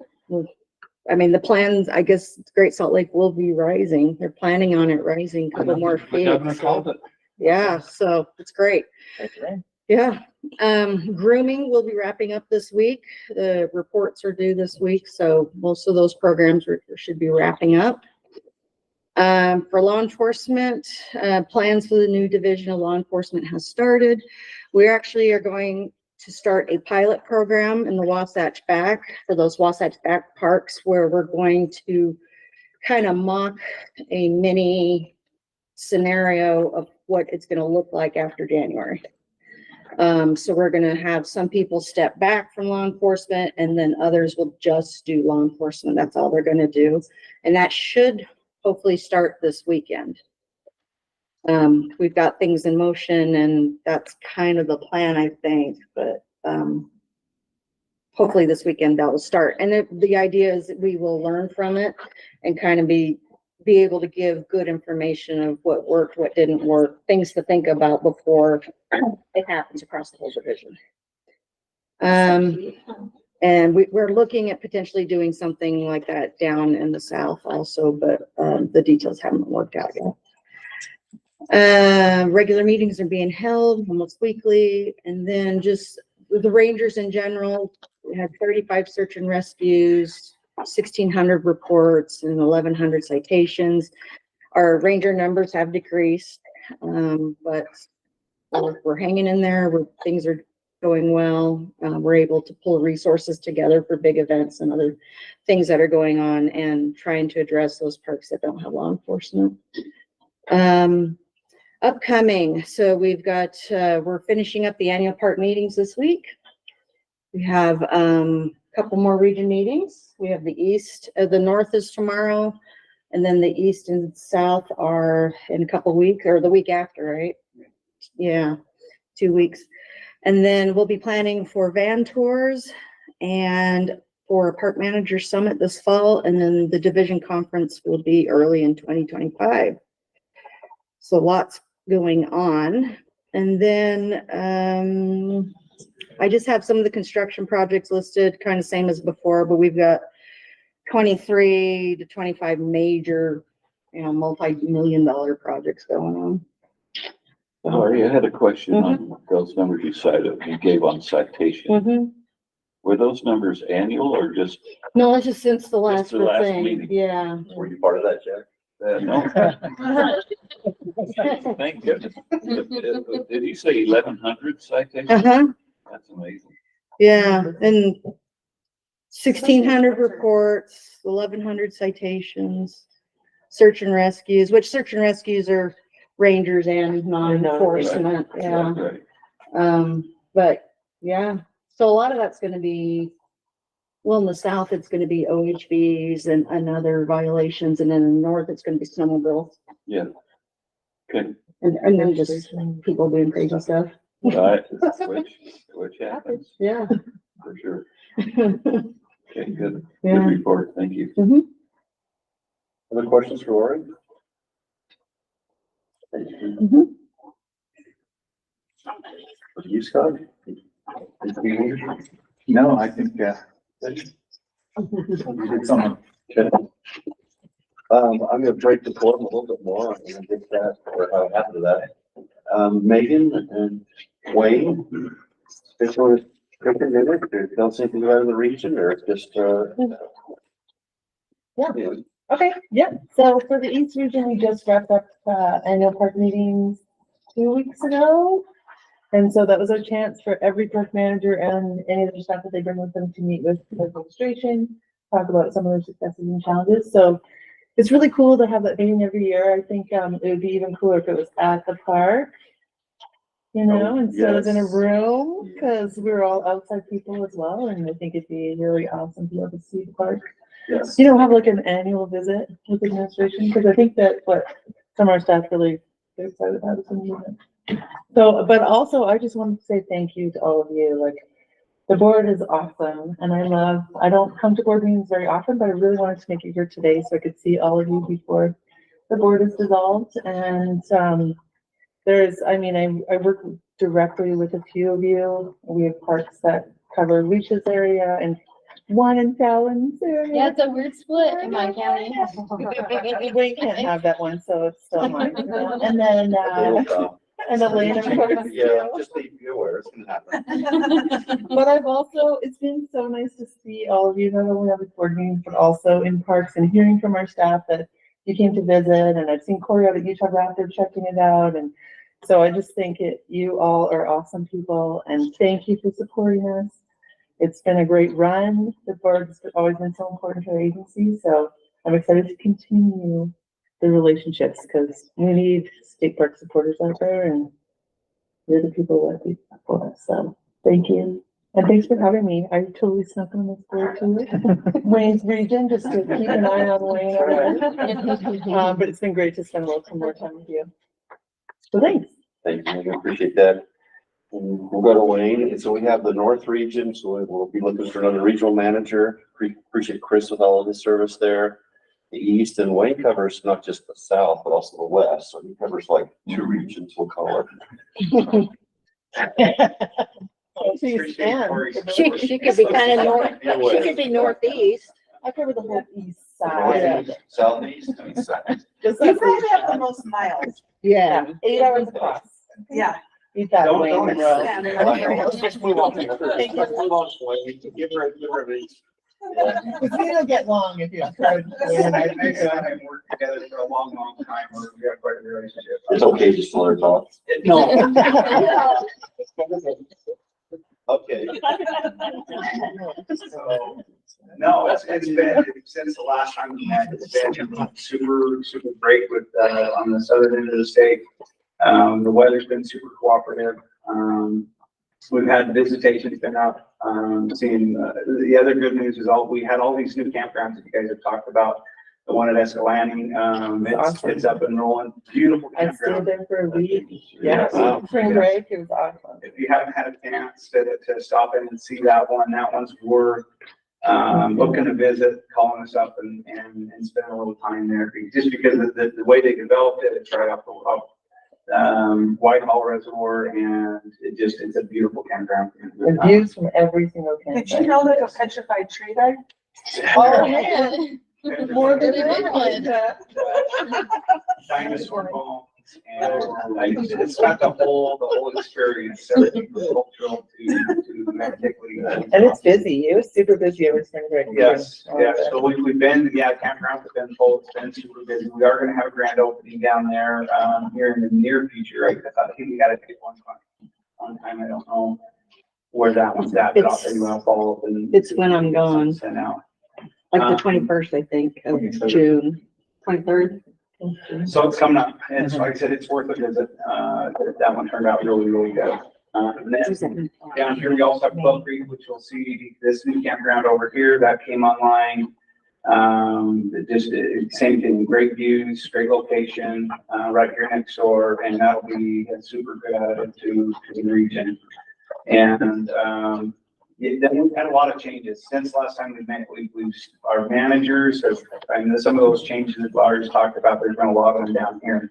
I mean, the plans, I guess Great Salt Lake will be rising. They're planning on it rising a couple more The feet. governor So, called it. yeah, so it's great. Yeah. Grooming will be wrapping up this week. The reports are due this week, so most of those programs should be wrapping up. For law enforcement, plans for the new division of law enforcement has started. We actually are going to start a pilot program in the Wasatch Back for those Wasatch Back parks, where we're going to kind of mock a mini scenario of what it's going to look like after January. So we're going to have some people step back from law enforcement, and then others will just do law enforcement. That's all they're going to do. And that should hopefully start this weekend. We've got things in motion, and that's kind of the plan, I think, but hopefully this weekend that will start. And the idea is that we will learn from it and kind of be able to give good information of what worked, what didn't work, things to think about before it happens across the whole division. And we're looking at potentially doing something like that down in the south also, but the details haven't worked out yet. Regular meetings are being held almost weekly, and then just with the Rangers in general, we had 35 search and rescues, 1,600 reports, and 1,100 citations. Our ranger numbers have decreased, but we're hanging in there. Things are going well. We're able to pull resources together for big events and other things that are going on, and trying to address those parks that don't have law enforcement. Upcoming, so we've got, we're finishing up the annual park meetings this week. We have a couple more region meetings. We have the north is tomorrow, and then the east and south are in a couple weeks, or the week after, right? Yeah, 2 weeks. And then we'll be planning for van tours and for a park manager summit this fall. And then the division conference will be early in 2025. So lots going on. And then I just have some of the construction projects listed, kind of same as before, but we've got 23 to 25 major, multi-million-dollar projects going on. Laurie, I had a question on those numbers you gave on citation. Were those numbers annual or just? No, it's just since the last the last thing. meeting. Yeah. Were you part of that, Jack? Thank goodness. Did you say 1,100 citations? Uh-huh, That's amazing. yeah, and 1,600 reports, 1,100 citations, search and rescues, which search and rescues are rangers and non-enforcement, yeah. Right. But yeah, so a lot of that's gonna be, well, in the south, it's gonna be OHVs and other violations, and then in the north, it's gonna be snowmobiles. Yeah. Okay. And then just people doing crazy stuff. Right. Which happens, Yeah. for sure. Okay, good. Yeah. Good report. Thank you. Mhm. Other questions for Lori? Mhm. For you, Scott? No, I think, you did something. Okay. I'm gonna break the quorum a little bit more and get that, or after that. Megan and Wayne, this one is quick a minute, or tell us anything about the region, or just, Yeah. Okay, yeah. So for the East region, we just wrapped up annual park meetings 2 weeks ago. And so that was our chance for every park manager and any of the staff that they bring with them to meet with the administration, talk about some of their successes and challenges. So it's really cool to have that meeting every year. I think it would be even cooler if it was at the park, you know, instead of in a yes. room, because we're all outside people as well. And I think it'd be really awesome to be able to see the park. Yes. You know, have like an annual visit with administration, because I think that what some of our staff really get excited about is when you. So, but also I just wanted to say thank you to all of you. Like, the board is awesome, and I don't come to board meetings very often, but I really wanted to make it here today so I could see all of you before the board is dissolved. And I work directly with a few of you. We have parks that cover Leach's area and one in Fallon's area. Yeah, it's a weird split in my county. We can't have that one, so it's still mine. And then, and Elaine, of course. Yeah, just be aware, it's gonna happen. But it's been so nice to see all of you, not only on the board meetings, but also in parks and hearing from our staff that you came to visit. And I've seen Corey out at Utah Raptor checking it out. And so I just think you all are awesome people, and thank you for supporting us. It's been a great run. The board's always been so important to our agency. So I'm excited to continue the relationships, because we need state park supporters out there, and you're the people that do that for us. So thank you. And thanks for having me. I totally snuck on this board too. Wayne's region, just to keep an eye on Wayne over there. But it's been great to spend a little more time with you. So thanks. Thank you, I appreciate that. And we'll go to Wayne, and so we have the North region, so we'll be looking for another regional manager. Appreciate Chris with all of his service there. The East, and Wayne covers not just the South, but also the West, so he covers like 2 regions, we'll call it. She could be kind of north, she could be northeast. I cover the whole east side. Northeast, southeast, and east side. You probably have the most miles. Yeah. 8 hours across. Yeah. Eat that Don't- Wayne don't- road. Let's just move on. Let's move on, Wayne. Give her a reach. It's gonna get long if you try to. I've worked together for a long, long time. We have quite a relationship. It's okay, just to let her talk. No. Okay. So, no, it's been, since the last time we met, it's been super, super great with, on the southern end of the state. The weather's been super cooperative. We've had visitations been up. Seeing, the other good news is we had all these new campgrounds that you guys have talked about. The one at Escalante, it's up and rolling. Beautiful I stayed campground. there for a week. Yeah. Yeah, spring break, it was awesome. If you haven't had a chance to stop in and see that one's worth booking a visit, calling us up and spend a little time there. Just because of the way they developed it, it's right off the Whitehall Reservoir, and it's a beautiful campground. The views from every single campsite. Did you know there's a petrified tree there? Oh, man. More than Dinosaur bone. And it's got the whole experience. Everything from cultural to antiquity. And it's busy. It was super busy over spring break. Yes, yeah, so we've been, campgrounds have been full, it's been super busy. We are gonna have a grand opening down there, here in the near future. I think we gotta pick one time, I don't know where that one's at, but I'll tell you, I'll follow up and. It's when I'm gone. Sent out. Like the 21st, I think, of June, 23rd. So it's coming up, and so like I said, it's worth a visit. That one turned out really, really good. And then down here, we also have Club Creek, which you'll see this new campground over here that came online. Just same thing, great views, great location, right here next door, and that'll be a super good additive to the region. And we've had a lot of changes since last time we met. Our managers have, some of those changes that Laura's talked about, there's been a lot of them down here.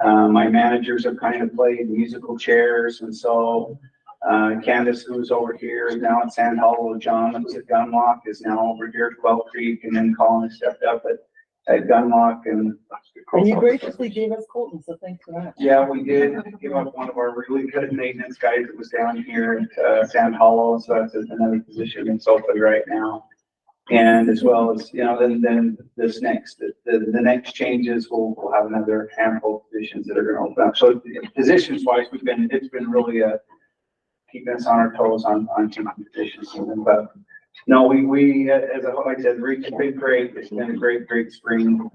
My managers have kind of played musical chairs, and so Candace, who's over here, is now at Sand Hollow. John, that was at Gunlock, is now over here at Quell Creek, and then Colin has stepped up at Gunlock. And you graciously gave us Colton, so thanks for that. Yeah, we did give up one of our really good maintenance guys that was down here at Sand Hollow, so that's another position in Sulphur right now. And as well as, then this next, the next changes, we'll have another handful of positions that are gonna open up. So positions wise, it's been really keeping us on our toes on two positions. But no, we as a whole, like I said, the region's been great. It's been a great spring.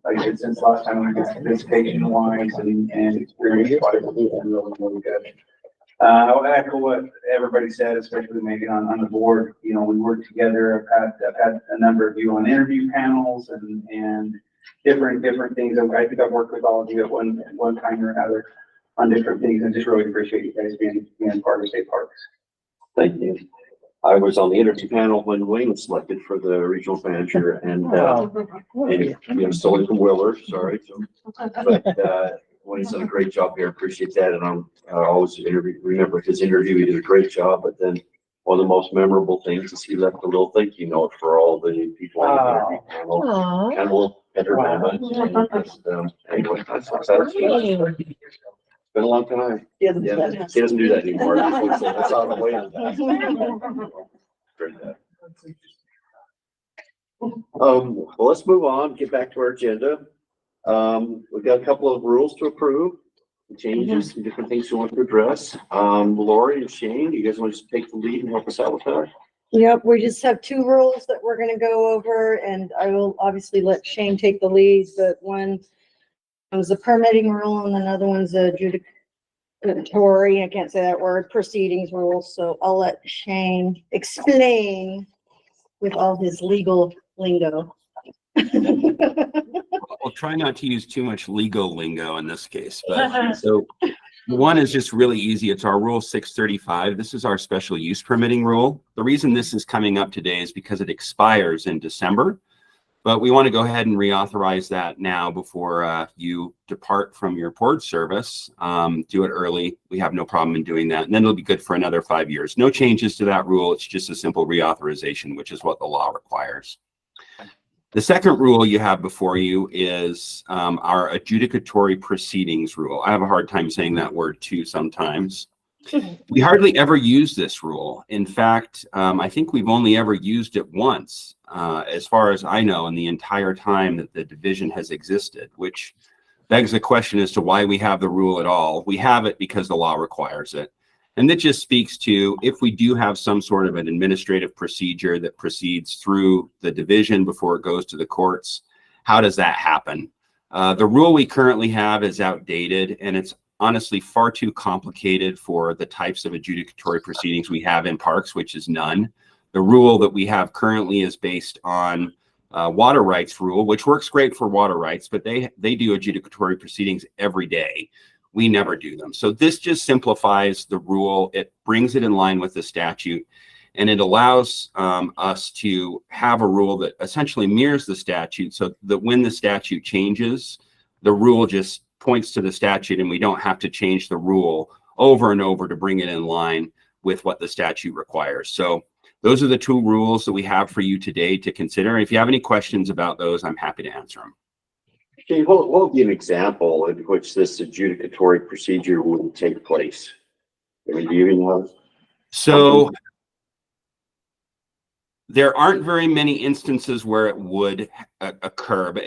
Like I said, since last time we got visitation wise and experience wise, it's been really good. I'll echo what everybody said, especially Megan on the board. We work together. I've had a number of you on interview panels and different things. I think I've worked with all of you at one time or another on different things, and just really appreciate you guys being part of State Parks. Thank you. I was on the interview panel when Wayne was selected for the regional manager, and solely from Willer, sorry. But Wayne's done a great job here. Appreciate that, and I always remember his interview. He did a great job, but then one of the most memorable things is he left a little thank you note for all the people on the interview panel. Kind of a little better moment. Anyway, that's been a long time. He doesn't do that anymore. That's out of the way. Well, let's move on, get back to our agenda. We've got a couple of rules to approve, changes, and different things we want to address. Lori and Shane, you guys want to just take the lead and help us out with that? Yep, we just have two rules that we're gonna go over, and I will obviously let Shane take the lead, but one was a permitting rule and another one's a adjudicatory, I can't say that word, proceedings rule, so I'll let Shane explain with all his legal lingo. I'll try not to use too much legal lingo in this case, but so one is just really easy. It's our rule 635. This is our special use permitting rule. The reason this is coming up today is because it expires in December, but we want to go ahead and reauthorize that now before you depart from your port service. Do it early. We have no problem in doing that. And then it'll be good for another 5 years. No changes to that rule. It's just a simple reauthorization, which is what the law requires. The second rule you have before you is our adjudicatory proceedings rule. I have a hard time saying that word too sometimes. We hardly ever use this rule. In fact, I think we've only ever used it once, as far as I know, in the entire time that the division has existed, which begs the question as to why we have the rule at all. We have it because the law requires it. And that just speaks to if we do have some sort of an administrative procedure that proceeds through the division before it goes to the courts, how does that happen? The rule we currently have is outdated, and it's honestly far too complicated for the types of adjudicatory proceedings we have in parks, which is none. The rule that we have currently is based on water rights rule, which works great for water rights, but they do adjudicatory proceedings every day. We never do them. So this just simplifies the rule. It brings it in line with the statute, and it allows us to have a rule that essentially mirrors the statute, so that when the statute changes, the rule just points to the statute and we don't have to change the rule over and over to bring it in line with what the statute requires. So those are the two rules that we have for you today to consider. If you have any questions about those, I'm happy to answer them. Can you hold me an example in which this adjudicatory procedure would take place? I mean, do you even know? So there aren't very many instances where it would occur, but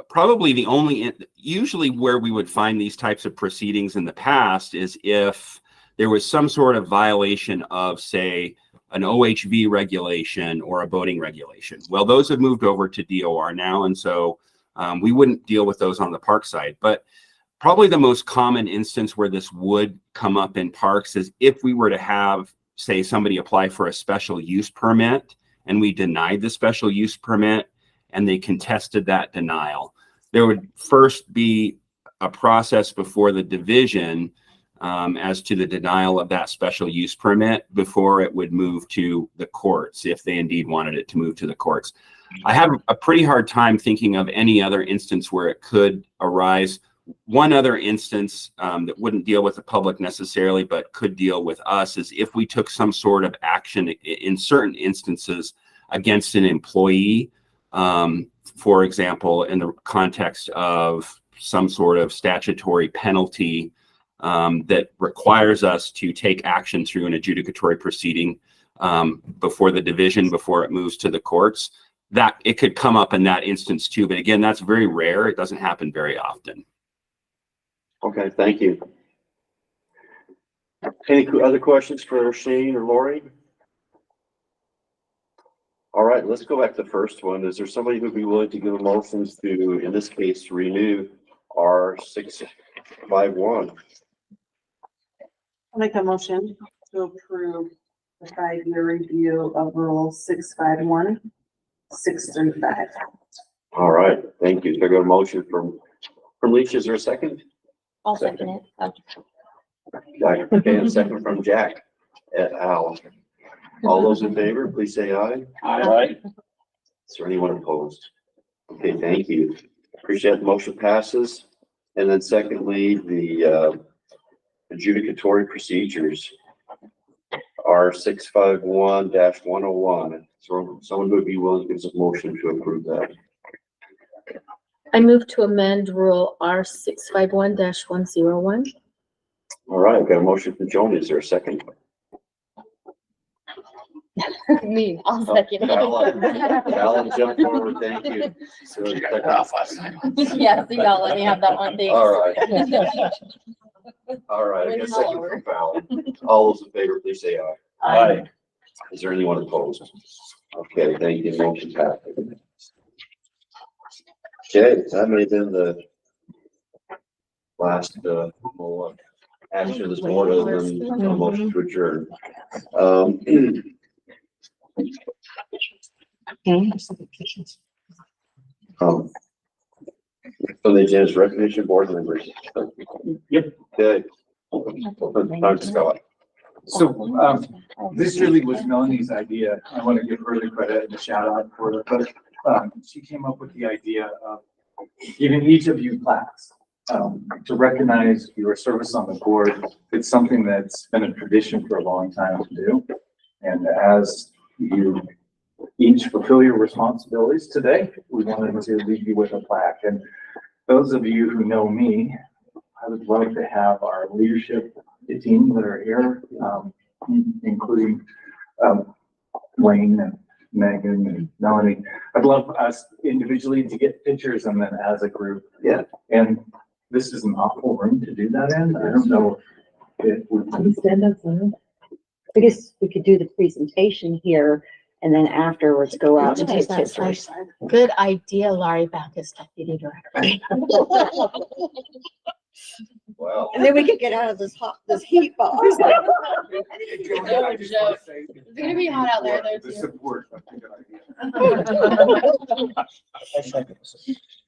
probably the only, usually where we would find these types of proceedings in the past is if there was some sort of violation of, say, an OHV regulation or a boating regulation. Well, those have moved over to DOR now, and so we wouldn't deal with those on the park side. But probably the most common instance where this would come up in parks is if we were to have, say, somebody apply for a special use permit and we denied the special use permit and they contested that denial. There would first be a process before the division as to the denial of that special use permit before it would move to the courts, if they indeed wanted it to move to the courts. I have a pretty hard time thinking of any other instance where it could arise. One other instance that wouldn't deal with the public necessarily, but could deal with us, is if we took some sort of action in certain instances against an employee, for example, in the context of some sort of statutory penalty that requires us to take action through an adjudicatory proceeding before the division, before it moves to the courts. That it could come up in that instance too, but again, that's very rare. It doesn't happen very often. Okay, thank you. Any other questions for Shane or Lori? All right, let's go back to the first one. Is there somebody who'd be willing to give a motion to, in this case, renew R651? I'll make a motion to approve the 5-year review of Rule 651, 635. All right, thank you. So I got a motion from Leach. Is there a second? I'll second it. Okay, a second from Jack et al. All those in favor, please say aye. Aye. Is there anyone opposed? Okay, thank you. Appreciate the motion passes. And then secondly, the adjudicatory procedures are 651-101. So someone would be willing to give us a motion to approve that. I move to amend Rule R651-101. All right, I've got a motion from Joan. Is there a second? Me, I'll second Alan jumped forward, thank you. So, it. Yeah, so y'all let me have that one, thanks. all right. All right, I guess second from Fallon. All those in favor, please say aye. Aye. Is there anyone opposed? Okay, thank you. Motion passed. Okay, that may have been the last action of this board, other than a motion to adjourn. So the agenda is recognition board members. Yep. Okay. Dr. Scott. So this really was Melanie's idea. I want to give her the credit and the shout out for it, but she came up with the idea of giving each of you plaques to recognize your service on the board. It's something that's been a tradition for a long time to do. And as you each fulfill your responsibilities today, we wanted to leave you with a plaque. And those of you who know me, I would love to have our leadership team that are here, including Wayne and Megan and Melanie. I'd love us individually to get pictures and then as a group. Yeah. And this is an awful room to do that in. I don't know if it would Stand up. I guess we could do the presentation here and then afterwards go out and take pictures. Good idea, Laurie Backus, Deputy Director. Wow. And then we could get out of this heat box. It's gonna be hot out there though The too. support.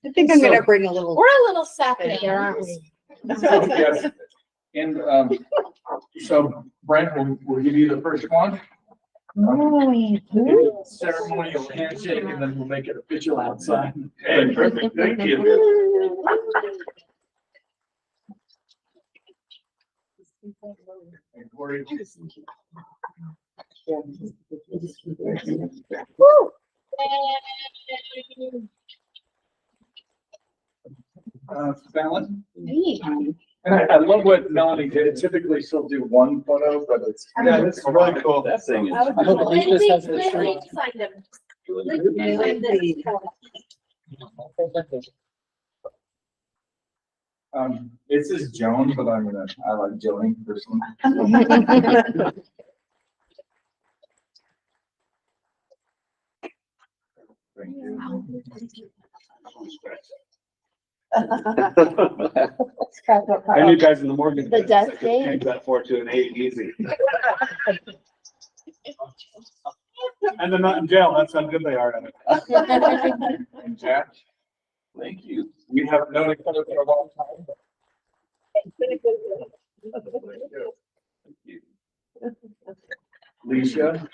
I think I'm gonna bring a little. We're a little sappy here, aren't we? Yes. And so Brent, we'll give you the first one. Ceremonial handshake, and then we'll make it official outside. Hey, perfect. Thank you. And Corey. Woo! Fallon. And I love what Melanie did. Typically she'll do one photo, but yeah, it's really cool. That thing is. I hope Alicia's has the street. It says Joan, but I like Joan personally. Thank you. I knew guys in the mortgage. The business, I desk could date? change that 4 to an 8 easy. And they're not in jail. That's how good they are at it. And Jack, thank you. We have known each other for a long time. Alicia.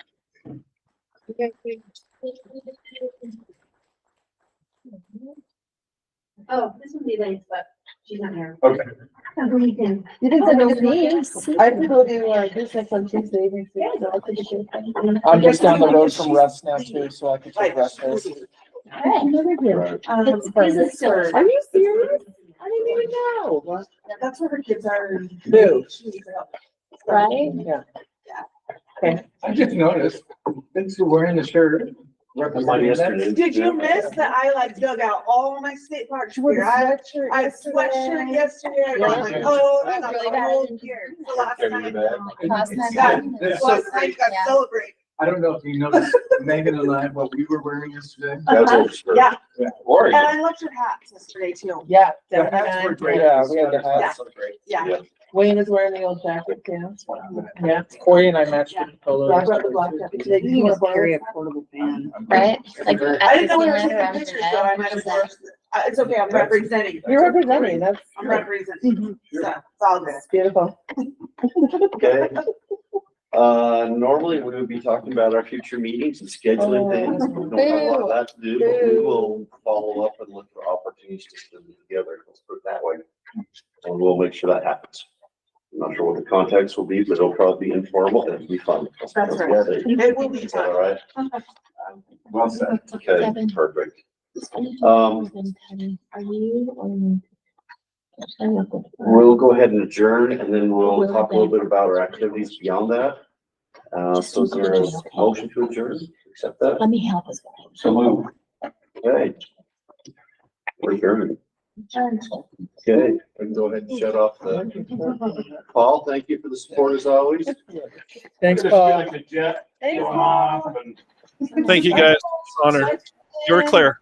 Oh, this would be nice, but she's not here. Okay. You can. You didn't send those names. I can go to business on Tuesday. I'm just down the road from Russ now too, so I can take Russ home. Right. Business tour. Are you serious? I didn't even know. That's where her kids are. Who? Right? Yeah. I just noticed, since you're wearing the shirt. Mine yesterday. Did you miss that I like dug out all my state parks here? I had a sweatshirt yesterday. I got my coat, I got Really the bad. whole gear. The last night. Last night. Yeah, That's last so night great. got Yeah. celebrate. I don't know if you noticed, Megan and I, what we were wearing yesterday. That's what it's for. Yeah, Or. and I loved your hats yesterday too. Yeah. The hats were great. Yeah, we had the sweaters hats. were so great. Yeah. Wayne is wearing the old jacket, yeah. Yeah, Corey and I matched with the polos. I brought the black jacket today. You want to carry a portable fan. Right? Like. I didn't know we were at taking Disneyland or pictures, so I might have Amsterdam. forced. It's okay, I'm representing. You're representing, that's I'm representing. So it's all good. beautiful. Okay. Normally we would be talking about our future meetings and scheduling things. We don't have a lot of that to do, but we will follow up and look for opportunities to put them together. Let's put it that way. And we'll make sure that happens. I'm not sure what the context will be, but it'll probably be informal and it'll be fun. That's right. It will be Is that all fun. right? Well said. Okay, Kevin. perfect. Are you? We'll go ahead and adjourn and then we'll talk a little bit about our activities beyond that. So is there a motion to adjourn? Accept that? Let me help us. So move. Okay. We're adjourned. Okay, I can go ahead and shut off the. Paul, thank you for the support as always. Thanks, Just Paul. feeling the jet going off and- Thank you, guys. Honor. You're clear.